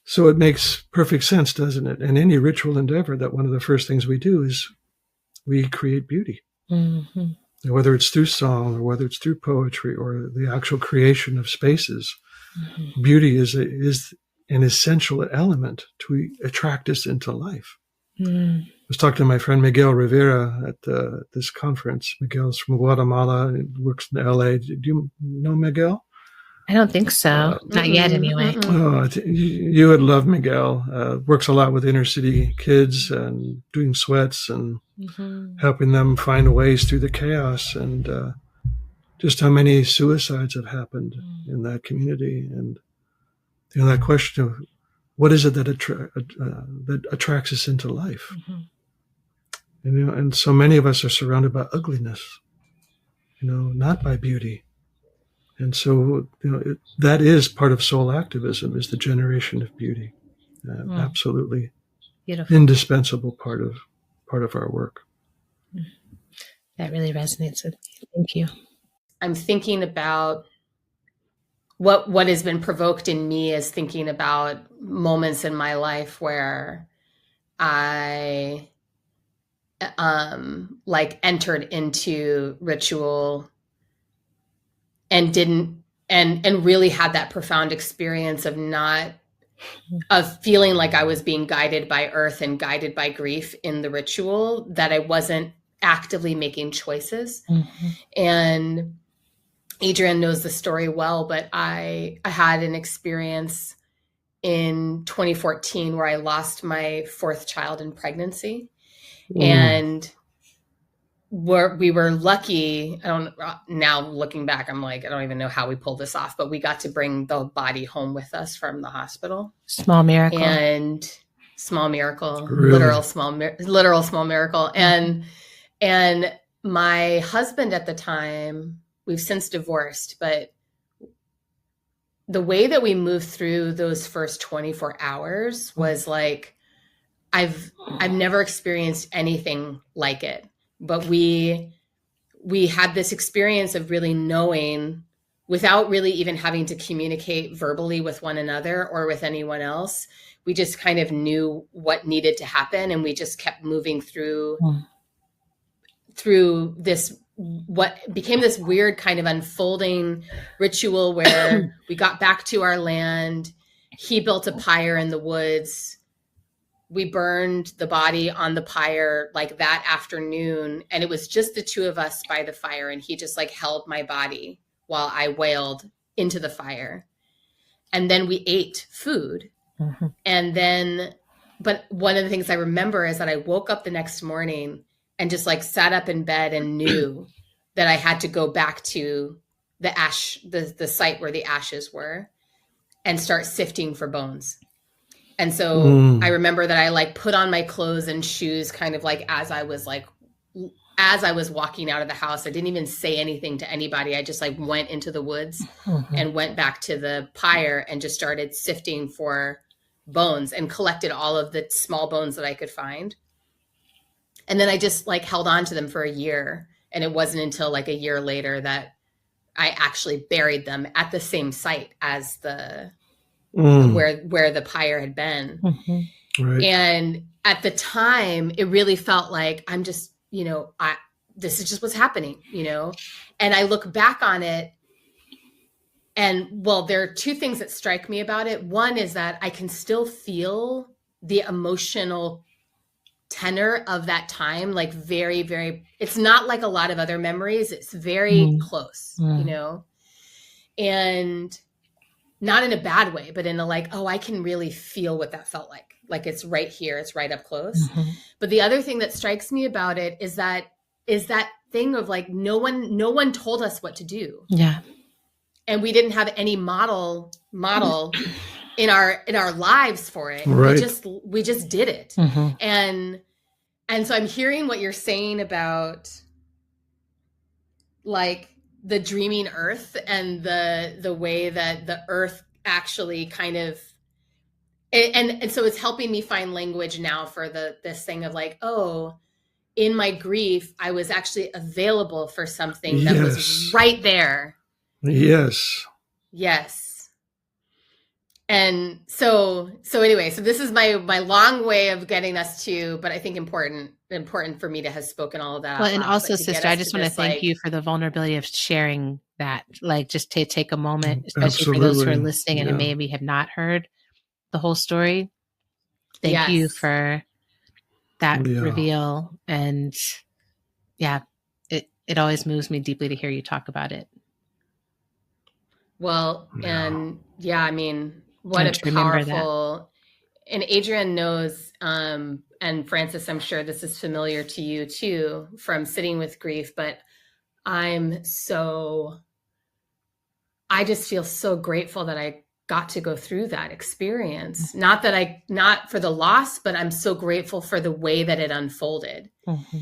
So it makes perfect sense, doesn't it? In any ritual endeavor, that one of the first things we do is we create beauty. Whether it's through song or whether it's through poetry or the actual creation of spaces, beauty is an essential element to attract us into life. I was talking to my friend Miguel Rivera at this conference. Miguel's from Guatemala, works in LA. Do you know Miguel? I don't think so. Not yet, anyway. Oh, you would love Miguel. Works a lot with inner city kids and doing sweats and helping them find ways through the chaos, and just how many suicides have happened in that community. And that question of what is it that attracts us into life? And so many of us are surrounded by ugliness, not by beauty. And so, that is part of soul activism, is the generation of beauty. Absolutely beautiful, indispensable part of our work. That really resonates with me. Thank you. I'm thinking about what has been provoked in me is thinking about moments in my life where I entered into ritual and really had that profound experience of feeling like I was being guided by earth and guided by grief in the ritual, that I wasn't actively making choices. And Adrienne knows the story well, but I had an experience in 2014 where I lost my fourth child in pregnancy. And we were lucky. Now looking back, I'm like, I don't even know how we pulled this off, but we got to bring the body home with us from the hospital. Small miracle. Really? Literal small miracle. And my husband at the time, we've since divorced, but the way that we moved through those first 24 hours was like, I've never experienced anything like it. But we had this experience of really knowing, without really even having to communicate verbally with one another or with anyone else. We just kind of knew what needed to happen, and we just kept moving through this what became this weird kind of unfolding ritual where we got back to our land. He built a pyre in the woods. We burned the body on the pyre like that afternoon. And it was just the two of us by the fire. And he just like held my body while I wailed into the fire. And then we ate food. Mm-hmm. And then, but one of the things I remember is that I woke up the next morning and just like sat up in bed and knew that I had to go back to the site where the ashes were and start sifting for bones. And so I remember that I like put on my clothes and shoes kind of like as I was walking out of the house. I didn't even say anything to anybody. I just like went into the woods and went back to the pyre and just started sifting for bones and collected all of the small bones that I could find. And then I just like held on to them for a year. And it wasn't until like a year later that I actually buried them at the same site as the where the pyre had been. Mm-hmm. Right. And at the time, it really felt like I'm just, this is just what's happening, And I look back on it, and well, there are two things that strike me about it. One is that I can still feel the emotional tenor of that time, like very, very, it's not like a lot of other memories. It's very close, and not in a bad way, but in a like, oh, I can really feel what that felt like. Like it's right here. It's right up close. Mm-hmm. But the other thing that strikes me about it is that thing of like, no one told us what to do. Yeah. And we didn't have any model in our lives for it. Right. We just did it. Mm-hmm. And so I'm hearing what you're saying about like the dreaming earth and the way that the earth actually kind of, and so it's helping me find language now for this thing of like, oh, in my grief, I was actually available for something that was right there. Yes. And so anyway, so this is my long way of getting us to, but I think important for me to have spoken all of that. Well, and also, sister, I just want to thank you for the vulnerability of sharing that, like just to take a moment, especially for those who are listening and maybe have not heard the whole story. Thank you for that reveal. And it always moves me deeply to hear you talk about it. Well, and I mean, what a powerful, and Adrienne knows, and Frances, I'm sure this is familiar to you too, from sitting with grief, but I just feel so grateful that I got to go through that experience. Not for the loss, but I'm so grateful for the way that it unfolded. Mm-hmm.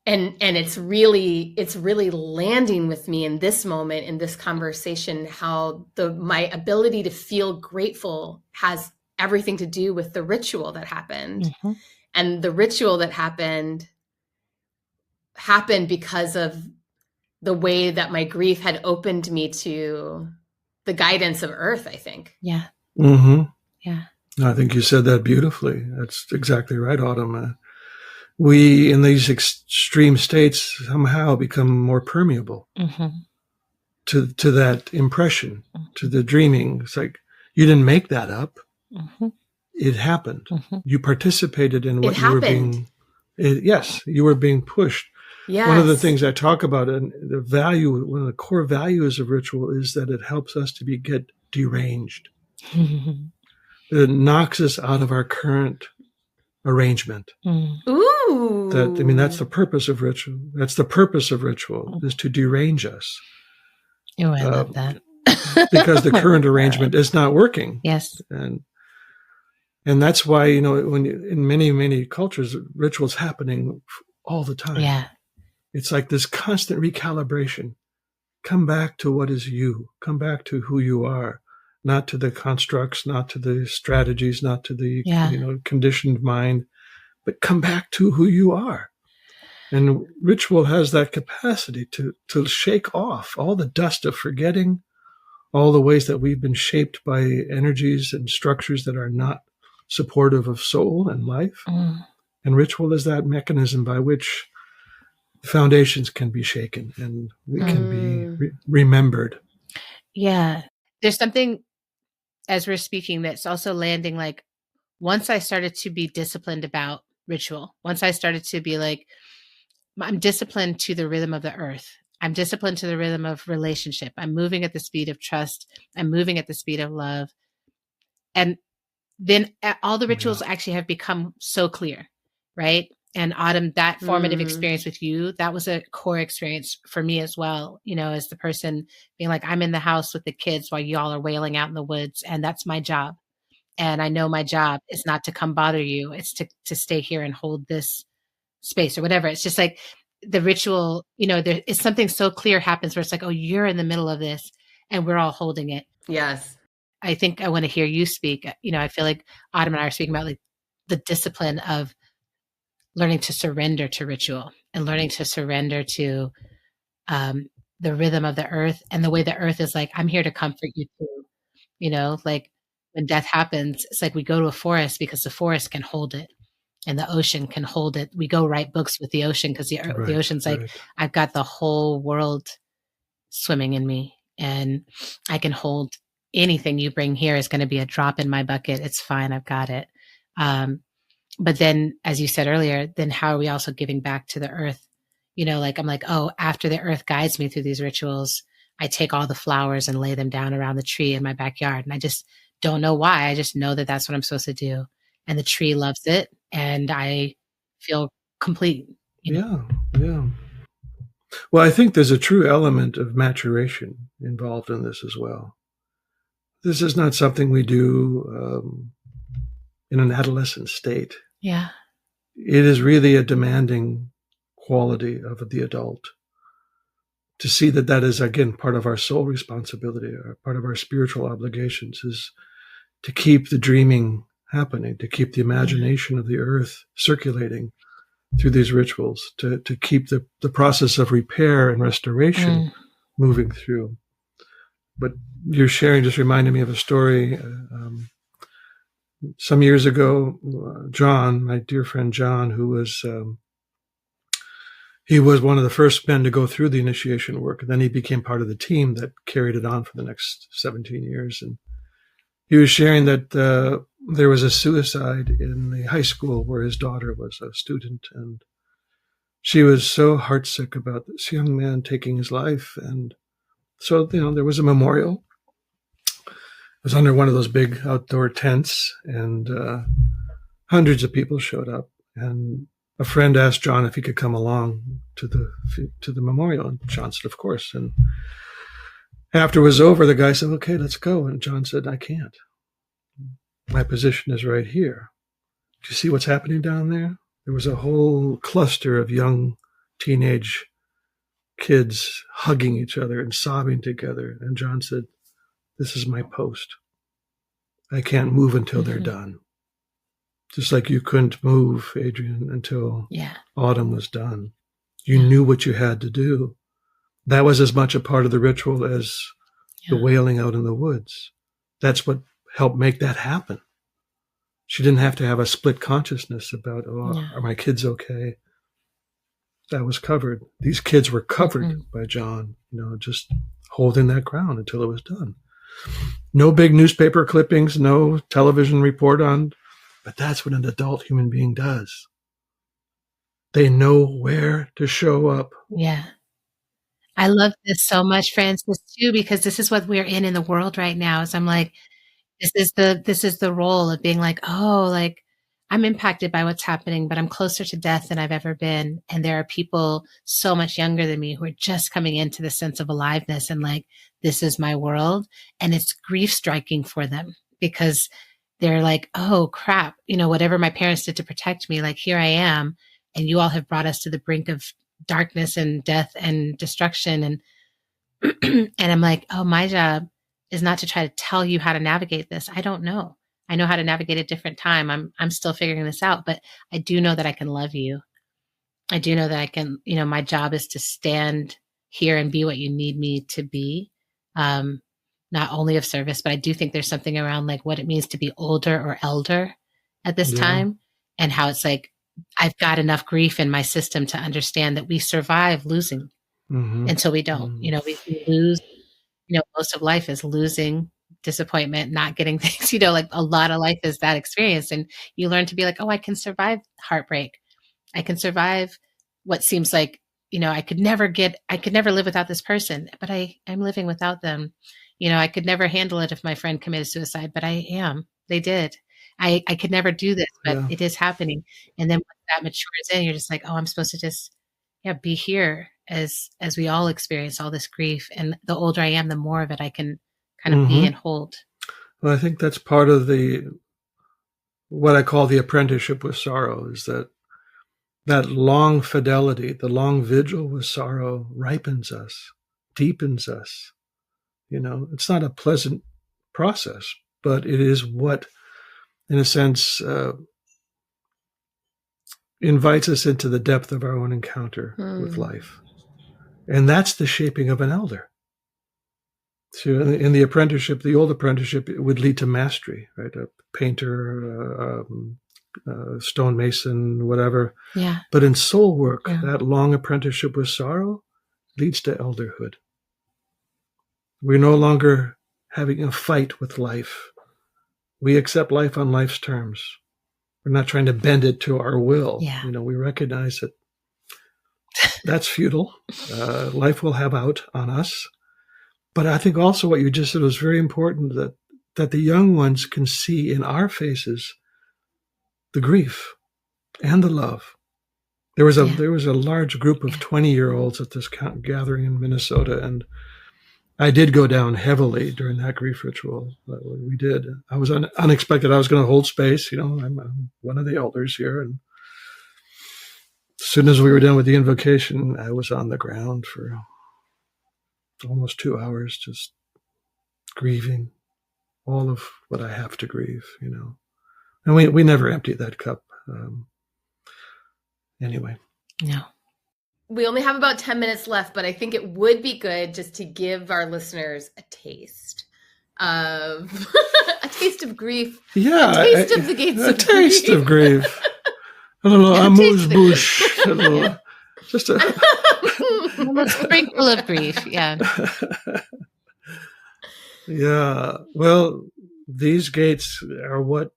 And it's really landing with me in this moment, in this conversation, how my ability to feel grateful has everything to do with the ritual that happened. Mm-hmm. And the ritual that happened because of the way that my grief had opened me to the guidance of Earth, I think. Yeah. Mm-hmm. Yeah. I think you said that beautifully. That's exactly right, Autumn. We, in these extreme states, somehow become more permeable to that impression, to the dreaming. It's like, you didn't make that up. Mm-hmm. It happened. Mm-hmm. You participated in what you were being. You were being pushed. Yes. One of the things I talk about, and one of the core values of ritual is that it helps us to get deranged. It knocks us out of our current arrangement. Ooh. That's the purpose of ritual. That's the purpose of ritual, is to derange us. Oh, I love that. Because the current arrangement is not working. Yes. And that's why, in many, many cultures, ritual's happening all the time. Yeah. It's like this constant recalibration. Come back to what is you. Come back to who you are. Not to the constructs, not to the strategies, not to the conditioned mind, but come back to who you are. And ritual has that capacity to shake off all the dust of forgetting, all the ways that we've been shaped by energies and structures that are not supportive of soul and life, And ritual is that mechanism by which the foundations can be shaken and we can be remembered. Yeah. There's something, as we're speaking, that's also landing, like, once I started to be disciplined about ritual, once I started to be like, I'm disciplined to the rhythm of the earth. I'm disciplined to the rhythm of relationship. I'm moving at the speed of trust. I'm moving at the speed of love. And then all the rituals actually have become so clear, right? And Autumn, that formative experience with you, that was a core experience for me as well, you know, as the person being like, I'm in the house with the kids while y'all are wailing out in the woods, and that's my job. And I know my job is not to come bother you. It's to stay here and hold this space or whatever. It's just like the ritual, you know, there is something so clear happens where it's like, oh, you're in the middle of this and we're all holding it. Yes. I think I want to hear you speak. You know, I feel like Autumn and I are speaking about like the discipline of learning to surrender to ritual and learning to surrender to the rhythm of the earth and the way the earth is like, I'm here to comfort you too. You know, like when death happens, it's like we go to a forest because the forest can hold it and the ocean can hold it. We go write books with the ocean because the ocean's like, I've got the whole world swimming in me and I can hold anything you bring here is going to be a drop in my bucket. It's fine. I've got it. But then, as you said earlier, then how are we also giving back to the earth? You know, like I'm like, oh, after the earth guides me through these rituals, I take all the flowers and lay them down around the tree in my backyard. And I just don't know why. I just know that that's what I'm supposed to do. And the tree loves it. And I feel complete. Yeah. Well, I think there's a true element of maturation involved in this as well. This is not something we do in an adolescent state. Yeah. It is really a demanding quality of the adult to see that that is, again, part of our soul responsibility, or part of our spiritual obligations, is to keep the dreaming happening, to keep the imagination of the earth circulating through these rituals, to keep the process of repair and restoration moving through. But your sharing just reminded me of a story. Some years ago, John, my dear friend John, who was he was one of the first men to go through the initiation work, and then he became part of the team that carried it on for the next 17 years. And he was sharing that there was a suicide in the high school where his daughter was a student, and she was so heartsick about this young man taking his life. And so, you know, there was a memorial. It was under one of those big outdoor tents, and hundreds of people showed up. And a friend asked John if he could come along to the memorial, and John said, "Of course." And after it was over, the guy said, "Okay, let's go." And John said, "I can't. My position is right here. Do you see what's happening down there?" There was a whole cluster of young teenage kids hugging each other and sobbing together. And John said, "This is my post. I can't move until they're done." Just like you couldn't move, Adrienne, until autumn was done. You knew what you had to do. That was as much a part of the ritual as the wailing out in the woods. That's what helped make that happen. She didn't have to have a split consciousness about, are my kids okay? That was covered. These kids were covered by John, you know, just holding that ground until it was done. No big newspaper clippings, no television report on, but that's what an adult human being does. They know where to show up. Yeah. I love this so much, Francis, too, because this is what we're in the world right now. Is I'm like, this is the role of being like, oh, like I'm impacted by what's happening, but I'm closer to death than I've ever been. And there are people so much younger than me who are just coming into the sense of aliveness and like, this is my world. And it's grief striking for them because they're like, oh crap, you know, whatever my parents did to protect me, like here I am. And you all have brought us to the brink of darkness and death and destruction. And, and I'm like, oh, my job is not to try to tell you how to navigate this. I don't know. I know how to navigate a different time. I'm still figuring this out, but I do know that I can love you. I do know that I can, you know, my job is to stand here and be what you need me to be. Not only of service, but I do think there's something around like what it means to be older or elder at this time and how it's like, I've got enough grief in my system to understand that we survive losing until we don't. We lose, most of life is losing, disappointment, not getting things, like a lot of life is that experience. And you learn to be like, oh, I can survive heartbreak. I can survive what seems like, I could never live without this person, but I'm living without them. I could never handle it if my friend committed suicide, but I am. They did. I could never do this, but it is happening. And then when that matures in, you're just like, oh, I'm supposed to just, be here as we all experience all this grief. And the older I am, the more of it I can kind of be and hold. Well, I think that's part of what I call the apprenticeship with sorrow, is that long fidelity, the long vigil with sorrow ripens us, deepens us. It's not a pleasant process, but it is what, in a sense, invites us into the depth of our own encounter with life. And that's the shaping of an elder. So in the apprenticeship, the old apprenticeship, it would lead to mastery, right? A painter, stonemason, whatever. Yeah. But in soul work, that long apprenticeship with sorrow leads to elderhood. We're no longer having a fight with life. We accept life on life's terms. We're not trying to bend it to our will. Yeah. We recognize that that's futile. Life will have out on us. But I think also what you just said was very important, that the young ones can see in our faces the grief and the love. There was a large group of 20-year-olds at this gathering in Minnesota, and I did go down heavily during that grief ritual. We did. I was unexpected. I was going to hold space. I'm one of the elders here. And as soon as we were done with the invocation, I was on the ground for almost 2 hours, just grieving all of what I have to grieve, And we never empty that cup. Anyway. No. We only have about 10 minutes left, but I think it would be good just to give our listeners a taste of grief. Yeah. A taste of the gates of grief. A taste of grief. A little amuse-bouche. Just a sprinkle of grief. Yeah. Yeah. Well, these gates are what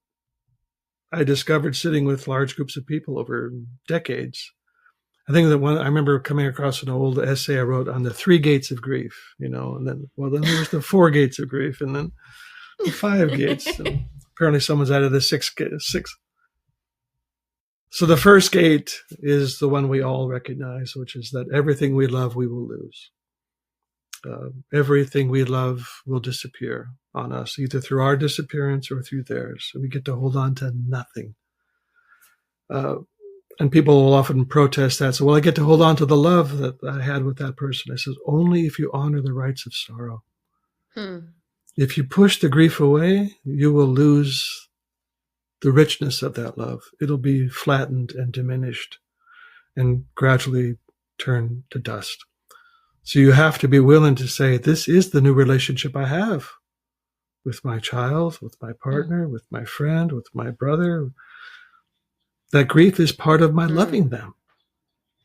I discovered sitting with large groups of people over decades. I think that I remember coming across an old essay I wrote on the 3 gates of grief, and then there was the 4 gates of grief, and then the 5 gates. And apparently someone's added the 6. So the first gate is the one we all recognize, which is that everything we love, we will lose. Everything we love will disappear on us, either through our disappearance or through theirs. So we get to hold on to nothing. And people will often protest that. So, well, I get to hold on to the love that I had with that person. I says, only if you honor the rights of sorrow. If you push the grief away, you will lose the richness of that love. It'll be flattened and diminished and gradually turn to dust. So you have to be willing to say, this is the new relationship I have with my child, with my partner, with my friend, with my brother. That grief is part of my loving them.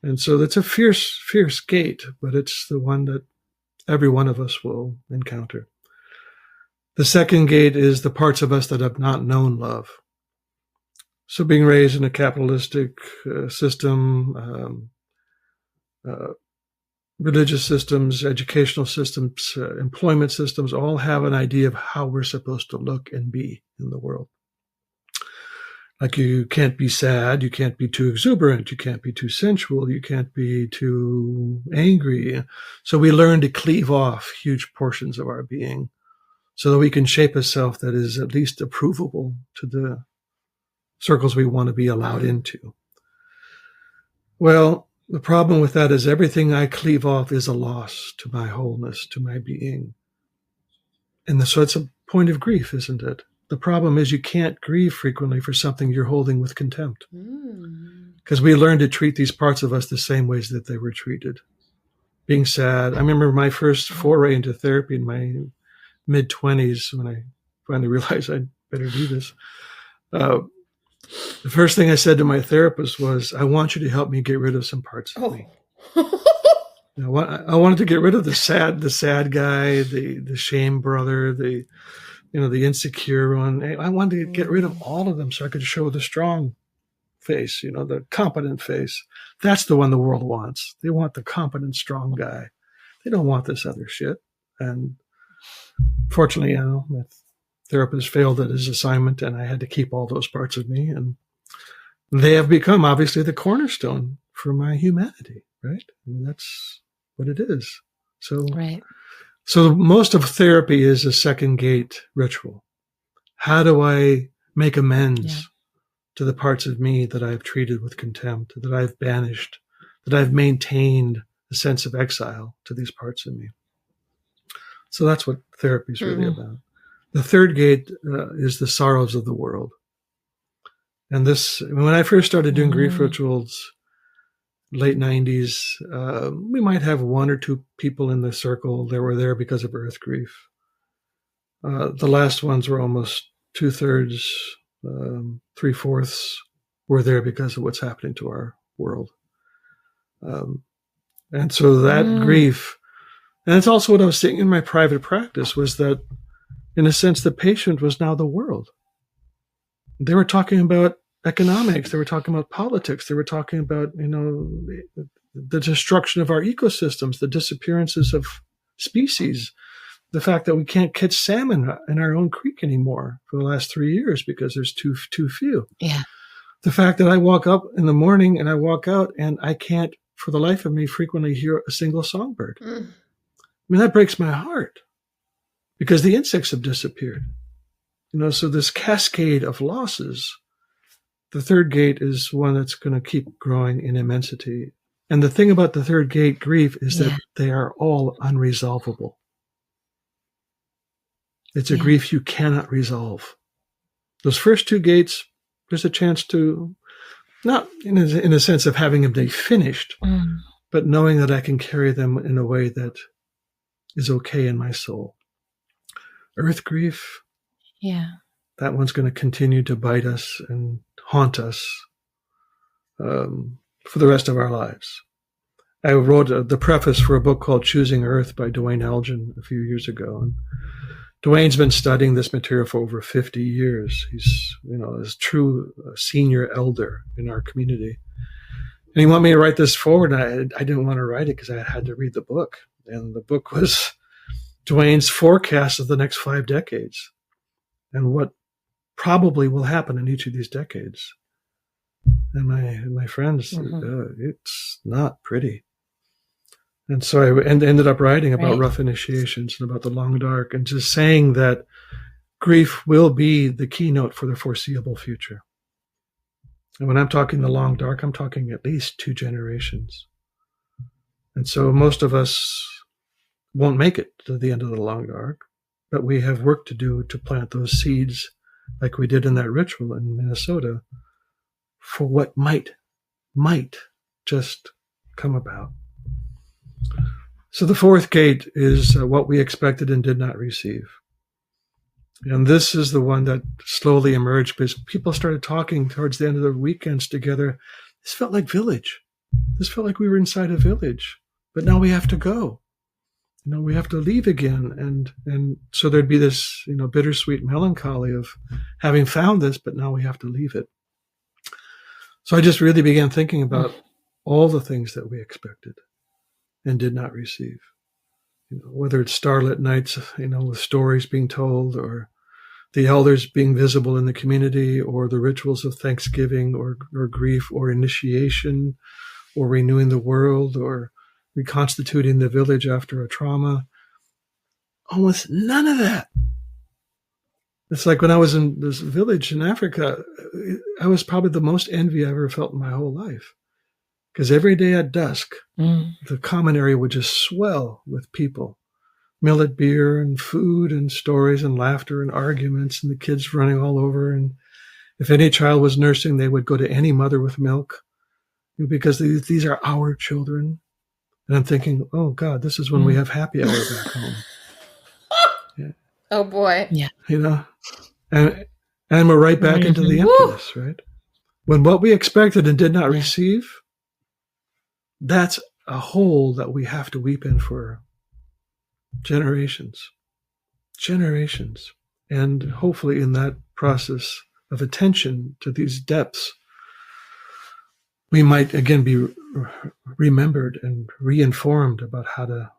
And so that's a fierce, fierce gate, but it's the one that every one of us will encounter. The second gate is the parts of us that have not known love. So being raised in a capitalistic system, religious systems, educational systems, employment systems, all have an idea of how we're supposed to look and be in the world. Like you can't be sad, you can't be too exuberant, you can't be too sensual, you can't be too angry. So we learn to cleave off huge portions of our being so that we can shape a self that is at least approvable to the circles we want to be allowed into. Well, the problem with that is everything I cleave off is a loss to my wholeness, to my being. And so it's a point of grief, isn't it? The problem is you can't grieve frequently for something you're holding with contempt. Because we learn to treat these parts of us the same ways that they were treated. Being sad. I remember my first foray into therapy in my mid-20s when I finally realized I'd better do this. The first thing I said to my therapist was, I want you to help me get rid of some parts of me. I wanted to get rid of the sad guy, the shame brother, the insecure one. I wanted to get rid of all of them so I could show the strong face, the competent face. That's the one the world wants. They want the competent, strong guy. They don't want this other shit. And fortunately, my therapist failed at his assignment, and I had to keep all those parts of me. And they have become, obviously, the cornerstone for my humanity, right? I mean, that's what it is. So, right. So most of therapy is a second gate ritual. How do I make amends to the parts of me that I've treated with contempt, that I've banished, that I've maintained a sense of exile to these parts of me? So that's what therapy is really about. The third gate is the sorrows of the world. And this, when I first started doing grief rituals, late 90s, we might have one or two people in the circle that were there because of earth grief. The last ones were almost 2/3, 3/4 were there because of what's happening to our world. And so that grief, and it's also what I was seeing in my private practice, was that, in a sense, the patient was now the world. They were talking about economics. They were talking about politics. They were talking about, the destruction of our ecosystems, the disappearances of species, the fact that we can't catch salmon in our own creek anymore for the last 3 years because there's too few. Yeah. The fact that I walk up in the morning and I walk out and I can't, for the life of me, frequently hear a single songbird. I mean, that breaks my heart because the insects have disappeared. So this cascade of losses. The third gate is one that's going to keep growing in immensity. And the thing about the third gate grief is that they are all unresolvable. It's a grief you cannot resolve. Those first two gates, there's a chance to, not in a sense of having them be finished, but knowing that I can carry them in a way that is okay in my soul. Earth grief, that one's going to continue to bite us and haunt us for the rest of our lives. I wrote the preface for a book called Choosing Earth by Duane Elgin a few years ago. And Duane's been studying this material for over 50 years. He's, a true senior elder in our community. And he wanted me to write this forward, and I didn't want to write it because I had to read the book. And the book was Duane's forecast of the next 5 decades and what probably will happen in each of these decades. And my friends, it's not pretty. And so I ended up writing about rough initiations and about the long dark, and just saying that grief will be the keynote for the foreseeable future. And when I'm talking the long dark, I'm talking at least 2 generations. And so most of us won't make it to the end of the long dark, but we have work to do to plant those seeds like we did in that ritual in Minnesota for what might just come about. So the fourth gate is what we expected and did not receive. And this is the one that slowly emerged because people started talking towards the end of the weekends together. This felt like village. This felt like we were inside a village, but now we have to go. We have to leave again. And so there'd be this, bittersweet melancholy of having found this, but now we have to leave it. So I just really began thinking about all the things that we expected and did not receive. Whether it's starlit nights, with stories being told, or the elders being visible in the community, or the rituals of Thanksgiving, or grief, or initiation, or renewing the world, or reconstituting the village after a trauma. Almost none of that. It's like when I was in this village in Africa, I was probably the most envy I ever felt in my whole life. Because every day at dusk, the common area would just swell with people. Millet beer and food and stories and laughter and arguments and the kids running all over. And if any child was nursing, they would go to any mother with milk because these are our children. And I'm thinking, oh, God, this is when we have happy hour back home. Oh, boy. Yeah. And we're right back into the emptiness, right? When what we expected and did not Yeah. receive, that's a hole that we have to weep in for generations. And hopefully in that process of attention to these depths, we might again be remembered and reinformed about how to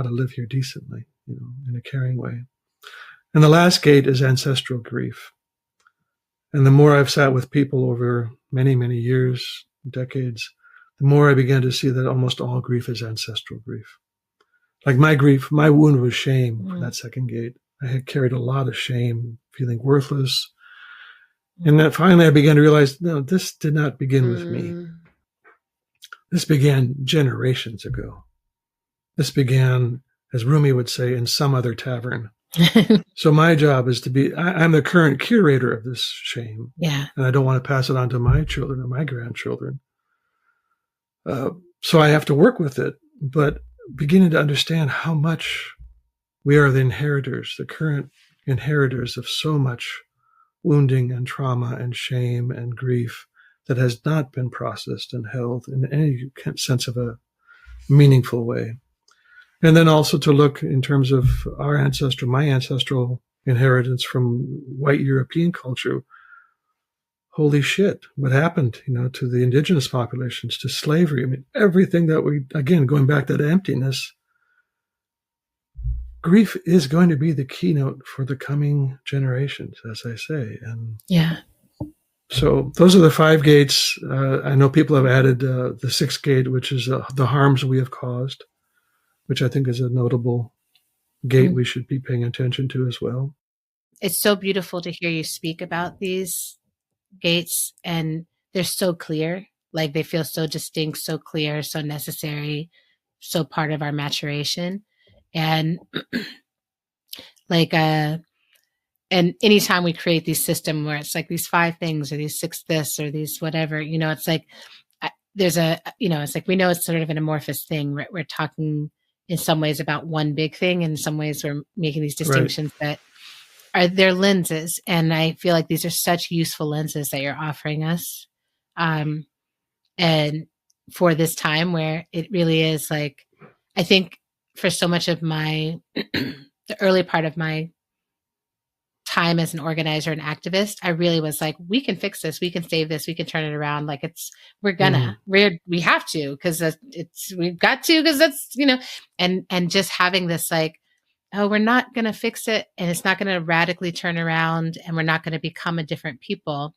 live here decently, in a caring way. And the last gate is ancestral grief. And the more I've sat with people over many, many years, decades, the more I began to see that almost all grief is ancestral grief. Like my grief, my wound was shame for that second gate. I had carried a lot of shame, feeling worthless. And then finally I began to realize, no, this did not begin with me. This began generations ago. This began, as Rumi would say, in some other tavern. So my job is to be, I'm the current curator of this shame. Yeah. And I don't want to pass it on to my children or my grandchildren. So I have to work with it, but beginning to understand how much we are the inheritors, the current inheritors of so much wounding and trauma and shame and grief that has not been processed and held in any sense of a meaningful way. And then also to look in terms of my ancestral inheritance from white European culture. Holy shit, what happened, to the indigenous populations, to slavery. I mean, everything that again, going back to that emptiness, grief is going to be the keynote for the coming generations, as I say. And yeah. So those are the 5 gates. I know people have added the 6th gate, which is the harms we have caused, which I think is a notable gate we should be paying attention to as well. It's so beautiful to hear you speak about these gates, and they're so clear. Like they feel so distinct, so clear, so necessary, so part of our maturation. And and anytime we create these systems where it's like these 5 things or these 6 this or these whatever, it's like there's it's like we know it's sort of an amorphous thing. We're talking in some ways about one big thing, and in some ways we're making these distinctions that are their lenses. And I feel like these are such useful lenses that you're offering us. And for this time where it really is like, I think for so much of the early part of my time as an organizer and activist, I really was like, we can fix this, we can save this, we can turn it around. Like we have to, because we've got to, because that's, and just having this like, oh, we're not going to fix it, and it's not going to radically turn around, and we're not going to become a different people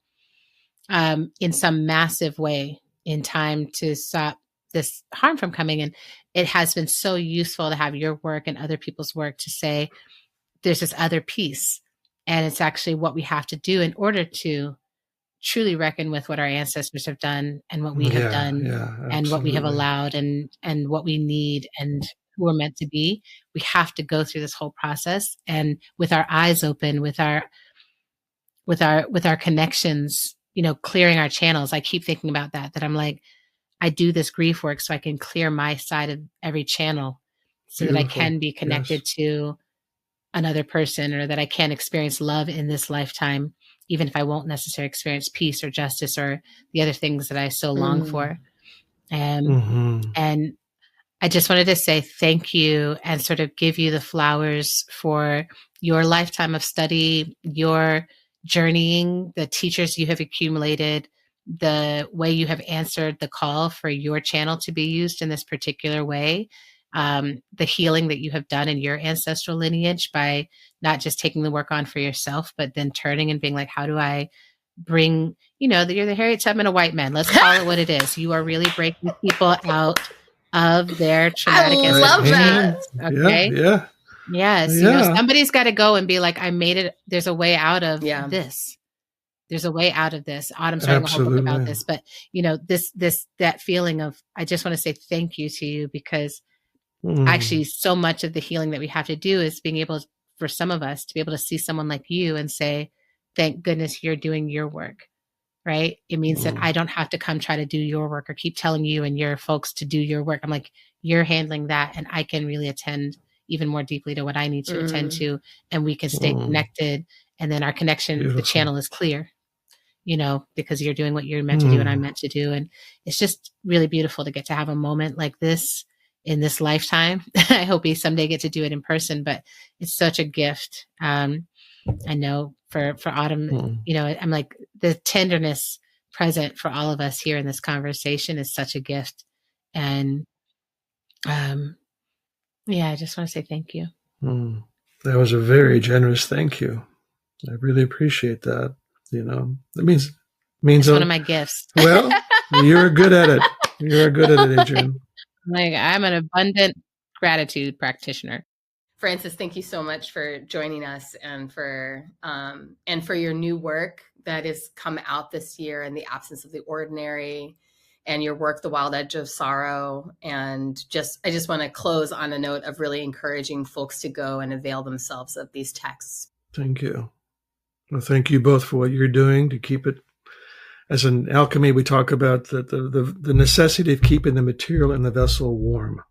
in some massive way in time to stop this harm from coming. And it has been so useful to have your work and other people's work to say, there's this other piece. And it's actually what we have to do in order to truly reckon with what our ancestors have done and what we have done and what we have allowed and what we need and who we're meant to be. We have to go through this whole process, and with our eyes open, with our connections, clearing our channels. I keep thinking about that I'm like, I do this grief work so I can clear my side of every channel so that I can be connected to another person, or that I can experience love in this lifetime, even if I won't necessarily experience peace or justice or the other things that I so long for. And I just wanted to say thank you and sort of give you the flowers for your lifetime of study, your journeying, the teachers you have accumulated, the way you have answered the call for your channel to be used in this particular way. The healing that you have done in your ancestral lineage by not just taking the work on for yourself, but then turning and being like, how do I bring, that you're the Harriet Tubman of white men. Let's call it what it is. You are really breaking people out of their traumatic I love that. Okay. Yeah. Yes. Somebody's got to go and be like, I made it. There's a way out of this. There's a way out of this. Autumn's writing a whole book about this, but that feeling of, I just want to say thank you to you, because actually so much of the healing that we have to do is being able, for some of us, to be able to see someone like you and say, thank goodness you're doing your work, right? It means that I don't have to come try to do your work or keep telling you and your folks to do your work. I'm like, you're handling that, and I can really attend even more deeply to what I need to attend to, and we can stay connected. And then our connection, the channel is clear, because you're doing what you're meant to do and I'm meant to do. And it's just really beautiful to get to have a moment like this in this lifetime. I hope we someday get to do it in person, but it's such a gift. I know for Autumn, I'm like, the tenderness present for all of us here in this conversation is such a gift. And I just want to say thank you. That was a very generous thank you. I really appreciate that. It means it's one of my gifts. Well, you're good at it. You're good at it, Adrienne. I'm an abundant gratitude practitioner. Frances, thank you so much for joining us and for your new work that has come out this year, In the Absence of the Ordinary, and your work, The Wild Edge of Sorrow. And I just want to close on a note of really encouraging folks to go and avail themselves of these texts. Thank you. Well, thank you both for what you're doing to keep it. As in alchemy, we talk about the necessity of keeping the material in the vessel warm.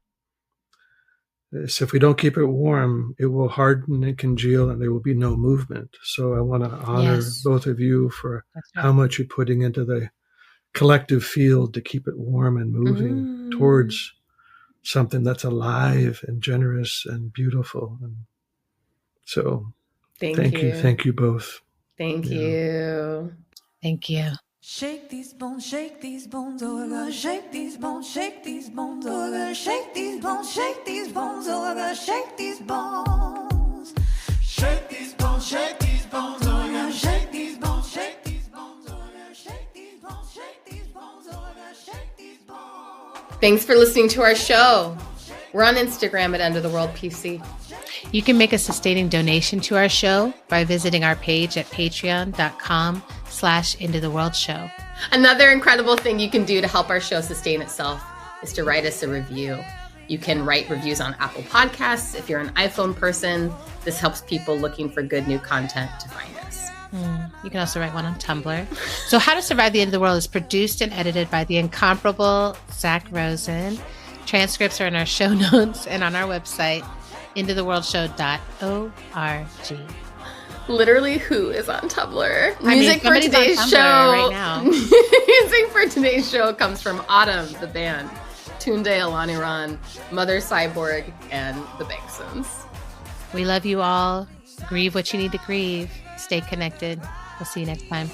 So if we don't keep it warm, it will harden and congeal and there will be no movement. So I want to honor both of you for how much you're putting into the collective field to keep it warm and moving towards something that's alive and generous and beautiful. And so thank you. Thank you both. Thank you. Thank you. Shake these bones, oh I gotta shake these bones, oh I gotta shake these bones, oh I gotta shake these bones. Shake these bones, oh I gotta shake these bones, oh I gotta shake these bones, oh I gotta shake these bones. Thanks for listening to our show. We're on Instagram at End of the World PC. You can make a sustaining donation to our show by visiting our page at patreon.com/IntoTheWorldShow. Another incredible thing you can do to help our show sustain itself is to write us a review. You can write reviews on Apple Podcasts. If you're an iPhone person, this helps people looking for good new content to find us. You can also write one on Tumblr. So How to Survive the End of the World is produced and edited by the incomparable Zach Rosen. Transcripts are in our show notes and on our website, intotheworldshow.org. Literally, who is on Tumblr? Music for today's show right now. Music for today's show comes from Autumn, the band, Tunde Alaniran, Mother Cyborg, and the Banksons. We love you all. Grieve what you need to grieve. Stay connected. We'll see you next time.